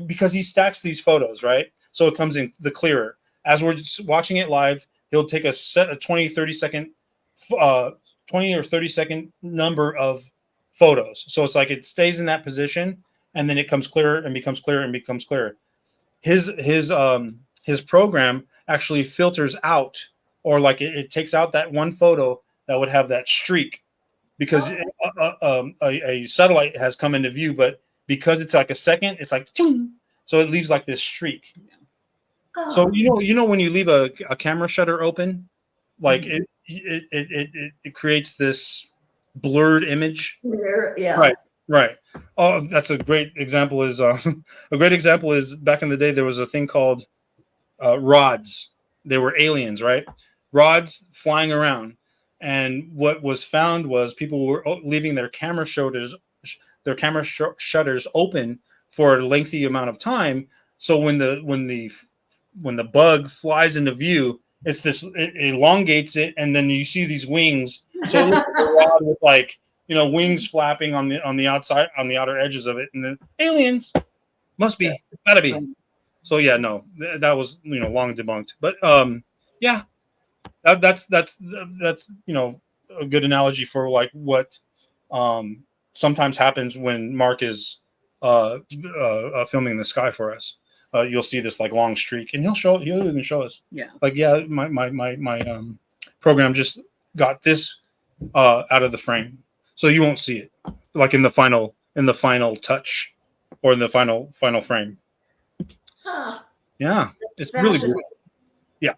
because he stacks these photos, right? So it comes in the clearer. As we're watching it live, he'll take a 20 or 30 second number of photos. So it's like it stays in that position, and then it comes clearer and becomes clearer and becomes clearer. His program actually filters out, or like it takes out that one photo that would have that streak, because a satellite has come into view, but because it's like a second, it's like so it leaves like this streak. So when you leave a camera shutter open, like it creates this blurred image. Yeah. Right. Right. Oh, that's a great example. Is a great example is back in the day there was a thing called rods. They were aliens, right? Rods flying around, and what was found was people were leaving their shutters open for a lengthy amount of time. So when the bug flies into view, it elongates it, and then you see these wings. So it looks like a rod with like wings flapping on the outside, on the outer edges of it, and then aliens must be, gotta be. So yeah, no, that was long debunked. But yeah, that's a good analogy for like what sometimes happens when Mark is filming the sky for us. You'll see this like long streak, and he'll even show us. Yeah. Like my program just got this out of the frame, so you won't see it like in the final touch or in the final frame. Huh. Yeah, it's really good. Yeah.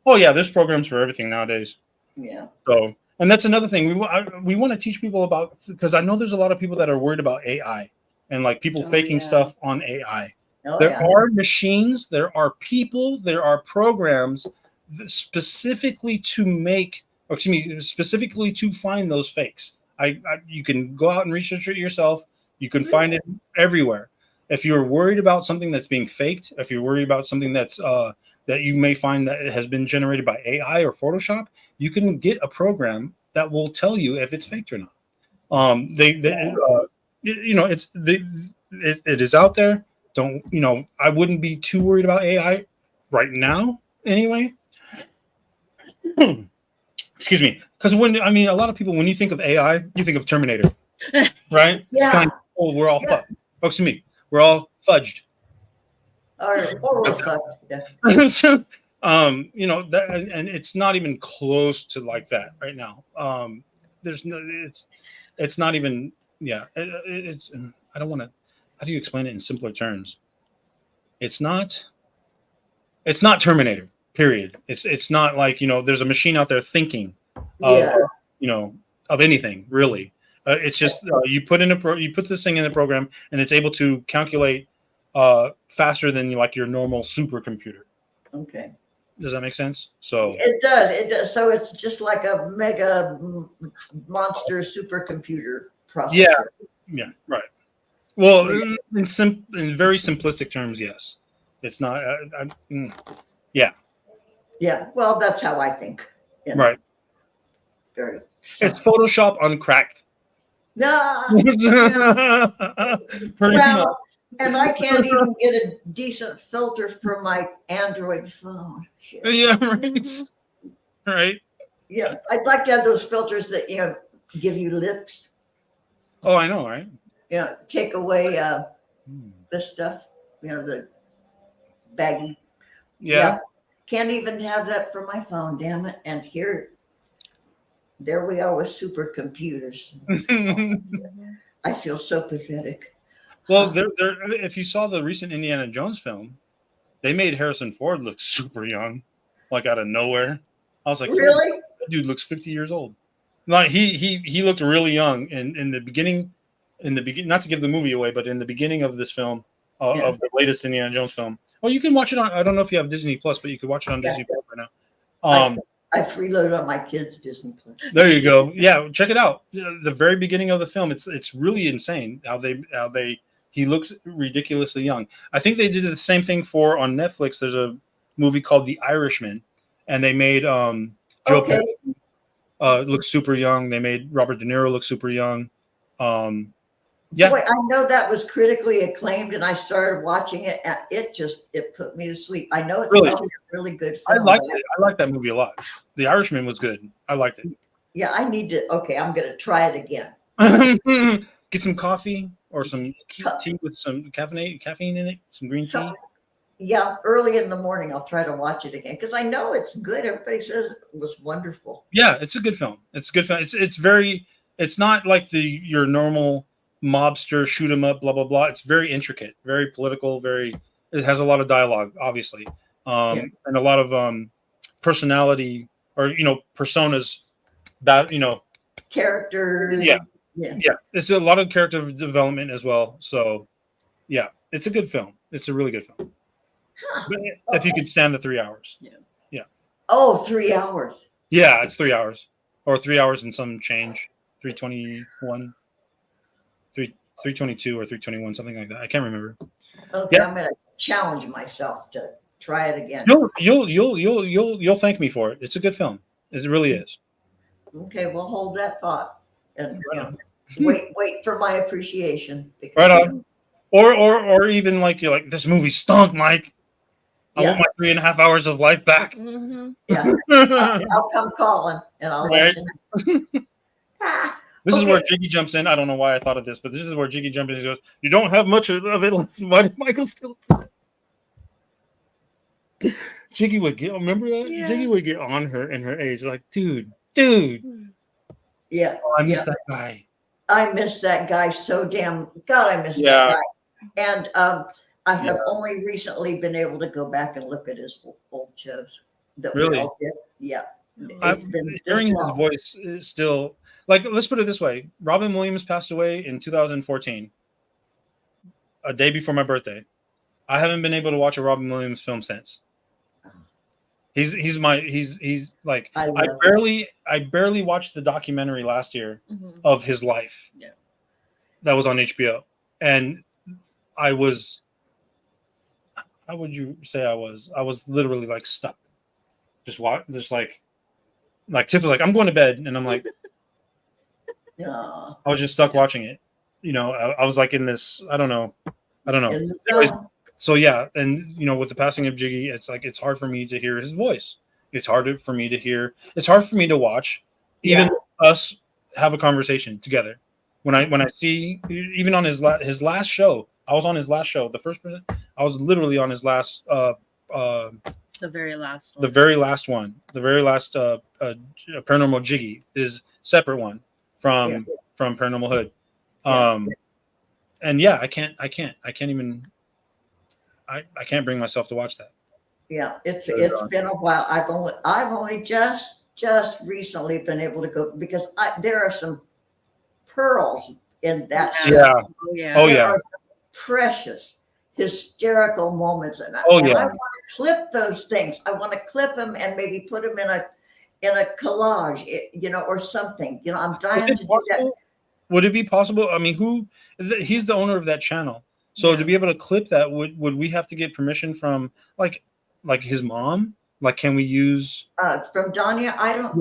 Oh yeah, there's programs for everything nowadays. Yeah. So, and that's another thing we want to teach people about, because I know there's a lot of people that are worried about AI and like people faking stuff on AI. There are machines, there are people, there are programs specifically specifically to find those fakes. You can go out and research it yourself. You can find it everywhere. If you're worried about something that's being faked, if you're worried about something that's that you may find that it has been generated by AI or Photoshop, you can get a program that will tell you if it's faked or not. It is out there. I wouldn't be too worried about AI right now, anyway. Excuse me, because a lot of people, when you think of AI, you think of Terminator, right? Yeah. It's kind of, we're all fucked. Oh, excuse me, we're all fudged. Or fucked. Yeah. And it's not even close to like that right now. It's not even. Yeah, it's. I don't want to. How do you explain it in simpler terms? It's not Terminator. Period. It's not like there's a machine out there thinking of of anything really. It's just you put this thing in the program, and it's able to calculate faster than like your normal supercomputer. Okay. Does that make sense? So it does. So it's just like a mega monster supercomputer processor. Yeah, right. Well, in very simplistic terms, yes. It's not. Yeah. Yeah. Well, that's how I think. Yeah. Right. Very. It's Photoshop on crack. No. Pretty much. And I can't even get a decent filter for my Android phone. Shit. Yeah, right. Right. Yeah, I'd like to have those filters that give you lips. Oh, I know, right? Take away this stuff. The baggy. Yeah. Can't even have that for my phone. Damn it! And there we are with supercomputers. I feel so pathetic. Well, if you saw the recent Indiana Jones film, they made Harrison Ford look super young, like out of nowhere. I was like, really? That dude looks 50 years old. Like he looked really young in the beginning. Not to give the movie away, but in the beginning of this film, of the latest Indiana Jones film. Oh, you can watch it on. I don't know if you have Disney Plus, but you can watch it on Disney Plus right now. I freeload on my kids' Disney Plus. There you go. Yeah, check it out. The very beginning of the film, it's really insane how he looks ridiculously young. I think they did the same thing on Netflix. There's a movie called The Irishman, and they made Joe Pesci look super young. They made Robert De Niro look super young. Yeah. Boy, I know that was critically acclaimed, and I started watching it, and it put me to sleep. I know it's probably a really good film. I liked that movie a lot. The Irishman was good. I liked it. Yeah, I need to. Okay, I'm going to try it again. Get some coffee or some tea with some caffeine in it, some green tea. Yeah, early in the morning, I'll try to watch it again because I know it's good. Everybody says it was wonderful. Yeah, it's a good film. It's a good film. It's not like your normal mobster shoot 'em up, blah blah blah. It's very intricate, very political, it has a lot of dialogue, obviously, and a lot of personality or personas that Character. Yeah. Yeah. yeah, it's a lot of character development as well. So yeah, it's a good film. It's a really good film. Huh. But if you could stand the 3 hours. Oh, 3 hours. Yeah, it's 3 hours or 3 hours and some change. 321, 322 or 321, something like that. I can't remember. Okay, Yeah. I'm gonna challenge myself to try it again. You'll thank me for it. It's a good film. It really is. Okay, we'll hold that thought and Right on. wait for my appreciation. Because, Right on. Or even like you're like, this movie stunk, Mike. I want my 3.5 hours of life back. Mm-hmm. Yeah, I'll come calling and I'll let you know. Ah, This is where okay. Jiggy jumps in. I don't know why I thought of this, but this is where Jiggy jumps in. He goes, "You don't have much of it left. Why did Michael still?" Jiggy would get. Remember that? Yeah. Jiggy would get on her in her age, like, dude. Yeah, Oh, I miss that guy. I miss that guy so damn. God, I miss Yeah. that guy. And I have only recently been able to go back and look at his old shows that we Really? all did. Yeah, I'm it's been this hearing his long. voice is still like. Let's put it this way: Robin Williams passed away in 2014, a day before my birthday. I haven't been able to watch a Robin Williams film since. He's like I I love barely watched the documentary last year Mm-hmm. of his life. Yeah. That was on HBO, and I was. How would you say I was? I was literally like stuck. Just like Tiff was like, I'm going to bed, and I'm like, Aw, I was just stuck watching it. I was like in this. I don't know. in the Anyways, zone. so yeah, and with the passing of Jiggy, it's like it's hard for me to hear his voice. It's hard for me to hear. It's hard for me to watch, even us have a conversation together. When I see even on his last show, I was on his last show. The first person, I was literally on his last. The very last one. The very last one, the very last Paranormal Jiggy is separate one from Paranormal Hood. And yeah, I can't even. I can't bring myself to watch that. Yeah, it's been a while. I've only just recently been able to go because there are some pearls in that show. Yeah. Oh yeah. Oh There yeah. are some precious hysterical moments and Oh, and yeah. I want to clip those things. I want to clip them and maybe put them in a collage, or something. I'm dying Is to it do that. possible? Would it be possible? I mean, he's the owner of that channel. So Yeah. to be able to clip that, would we have to get permission from like his mom? Like, can we use? From Danya, I don't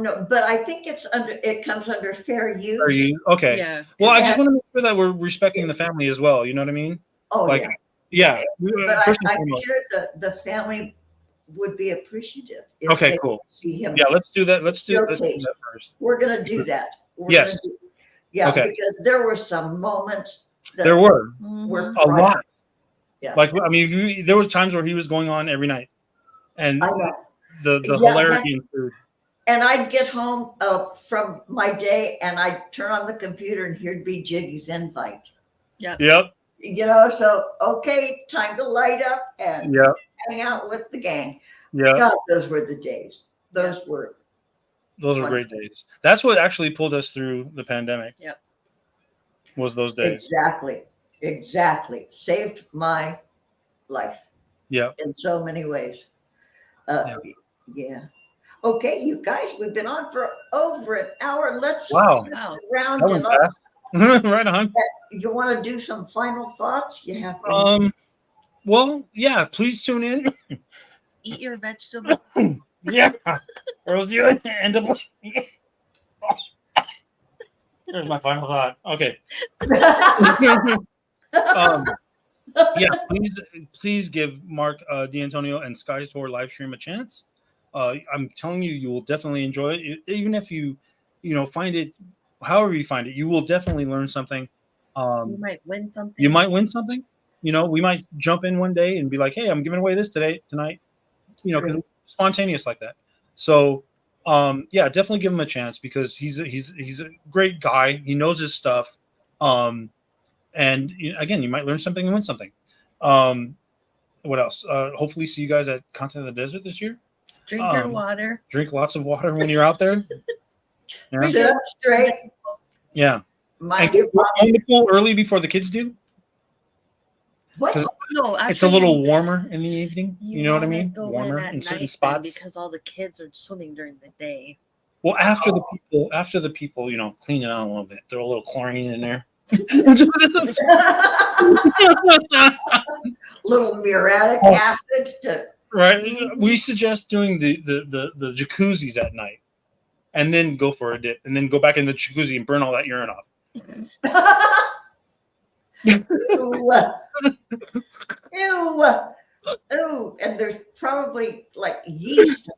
know, but I think it comes under fair use. Are you okay? Yeah. Well, I just Yeah. want to make sure that we're respecting the family as well. You know what I mean? Oh Like, yeah. yeah. But First and I'm foremost. sure the family would be appreciative. If Okay, they cool. See him. Yeah, let's do that. Let's do that Showcase. first. We're gonna do that. Yes. Okay. Because there were some moments that There were were a lot. Yeah. Like, I mean, there were times where he was going on every night, and I know. the Yeah, hilarity ensued. And I'd get home from my day and I'd turn on the computer and here'd be Jiggy's invite. Yep. So okay, time to light up and Yep. hang out with the gang. Yep. God, those were the days. Those were Those were great days. That's what actually pulled us through the pandemic. Yep. Was those days. Exactly. Saved my life. Yeah. In so many ways. Yeah. Okay, you guys, we've been on for over an hour. Let's Wow. round That it went up. fast. Right on. You want to do some final thoughts? You have Well, yeah, please tune in. Eat your vegetables. Yeah. Or else you end up Here's my final thought. Okay. Yeah, please give Mark D'Antonio and Sky Tour live stream a chance. I'm telling you, you will definitely enjoy it. Even if you find it, however you find it, you will definitely learn something. You might win something. You might win something. We might jump in one day and be like, "Hey, I'm giving away this tonight." Because it's spontaneous like that. So, yeah, definitely give him a chance because he's a great guy. He knows his stuff. And again, you might learn something and win something. What else? Hopefully, see you guys at Content of the Desert this year. Drink your water. Drink lots of water when you're out there. Yeah. Sit up straight. Yeah. Mind And your go posture. in the pool early before the kids do. What? 'Cause No, actually, it's a little warmer in the evening. You know what I wanna mean? go Warmer at in certain night then, spots. because all the kids are swimming during the day. Well, after the people, clean it out a little bit. Throw a little chlorine in there. Little muriatic Oh. acid to Right. We suggest doing the jacuzzis at night, and then go for a dip, and then go back in the jacuzzi and burn all that urine off. Ew. Ew. And there's probably like yeast.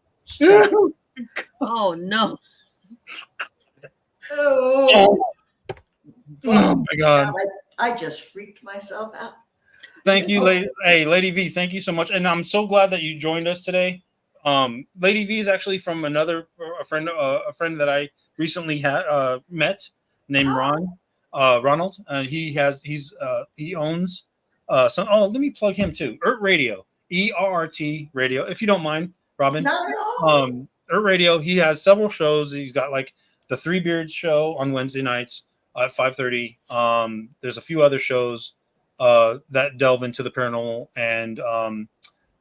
Oh no! Ew. Oh my God! I just freaked myself out. Thank you, Lady V. Thank you so much, and I'm so glad that you joined us today. Lady V is actually from a friend that I recently met named Ronald. He owns some. Oh, let me plug him too. ERT Radio, ERT Radio. If you don't mind, Robin. Not at all. ERT Radio. He has several shows. He's got like the Three Beards show on Wednesday nights at 5:30. There's a few other shows that delve into the paranormal and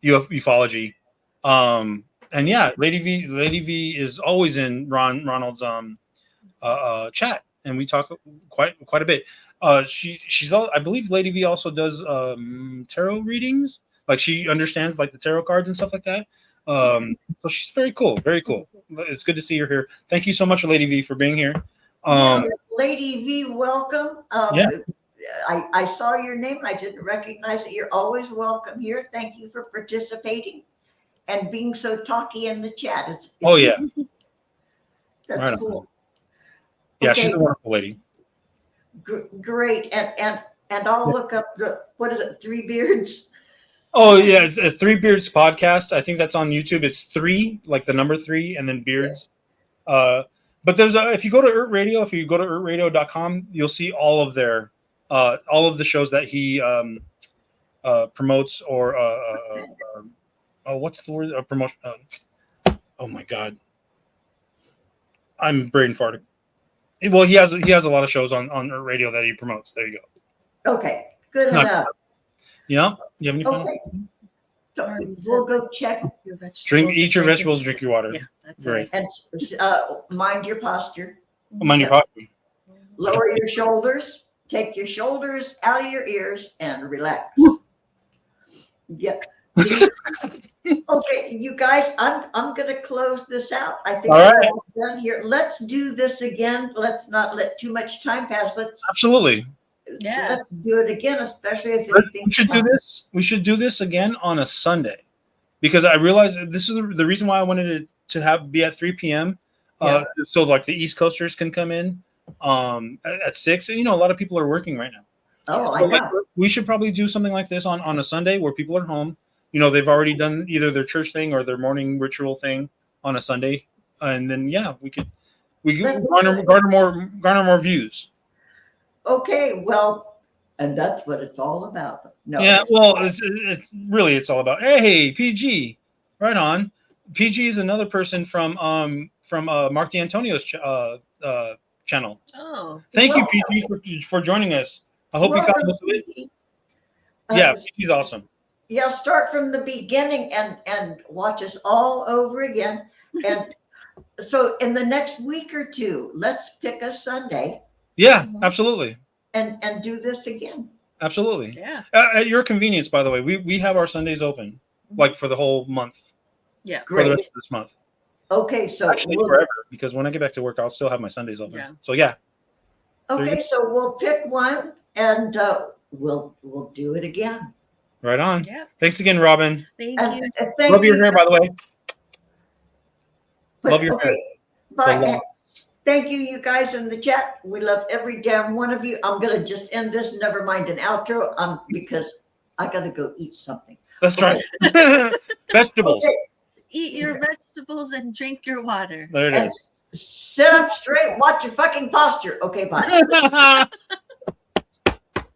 ufology. And yeah, Lady V is always in Ronald's chat, and we talk quite a bit. I believe Lady V also does tarot readings. Like she understands like the tarot cards and stuff like that. So she's very cool. It's good to see her here. Thank you so much, Lady V, for being here. Lady V, welcome. Yeah. I saw your name. I didn't recognize it. You're always welcome here. Thank you for participating and being so talky in the chat. Oh yeah. That's Right on. cool. Yeah, Okay. she's a wonderful lady. Great. And I'll look up what is it? Three Beards. Oh yeah, it's a Three Beards podcast. I think that's on YouTube. It's 3, like the number 3, and then Beards. But there's if you go to ERT Radio, if you go to ertradio.com, you'll see all of the shows that he promotes or what's the word? Promotion. Oh my God, I'm brain farting. Well, he has a lot of shows on ERT Radio that he promotes. There you go. Okay, good Not enough. Yeah. You have any fun? Okay. So we'll go check Eat your vegetables, drink your water. Yeah, that's Great. right. and mind your posture. Mind your posture. Lower your shoulders. Take your shoulders out of your ears and relax. Yep. Okay, you guys, I'm gonna close this out. I think All we're right. all done here. Let's do this again. Let's not let too much time pass. Absolutely. Yeah. Let's do it again, especially if We anything. should do this. We should do this again on a Sunday, because I realized this is the reason why I wanted it to be at 3 p.m. So like the East Coasters can come in at 6. And, a lot of people are working right now. Oh, So, I know. we should probably do something like this on a Sunday where people are home. They've already done either their church thing or their morning ritual thing on a Sunday, and then we could garner more views. Okay, well, and that's what it's all about. No. Yeah, well, it's all about hey PG, right on. PG is another person from Mark D'Antonio's channel. Oh, Thank you, Welcome. PG, for joining us. I hope you got Welcome, most of it. Pete. Yeah, PG's awesome. Yeah, start from the beginning and watch us all over again. And so in the next week or two, let's pick a Sunday Yeah, absolutely, and do this again. absolutely. yeah. At your convenience, by the way, we have our Sundays open, like for the whole month, Yeah. for the Great. rest of this month. Okay, so Actually, forever, because when I get back to work, I'll still have my Sundays open. Yeah. So yeah, okay, so we'll pick one and we'll do it again. right on. Yeah. Thanks again, Robin. Thank And, you. thank Love your you. hair, by the way. But, Love your hair. okay, The bye. locks. Thank you, you guys in the chat. We love every damn one of you. I'm gonna just end this. Never mind an outro. Because I gotta go eat something. That's right. Vegetables. Okay, Eat your vegetables and drink your water. There it and is. sit up straight. Watch your fucking posture. Okay, bye.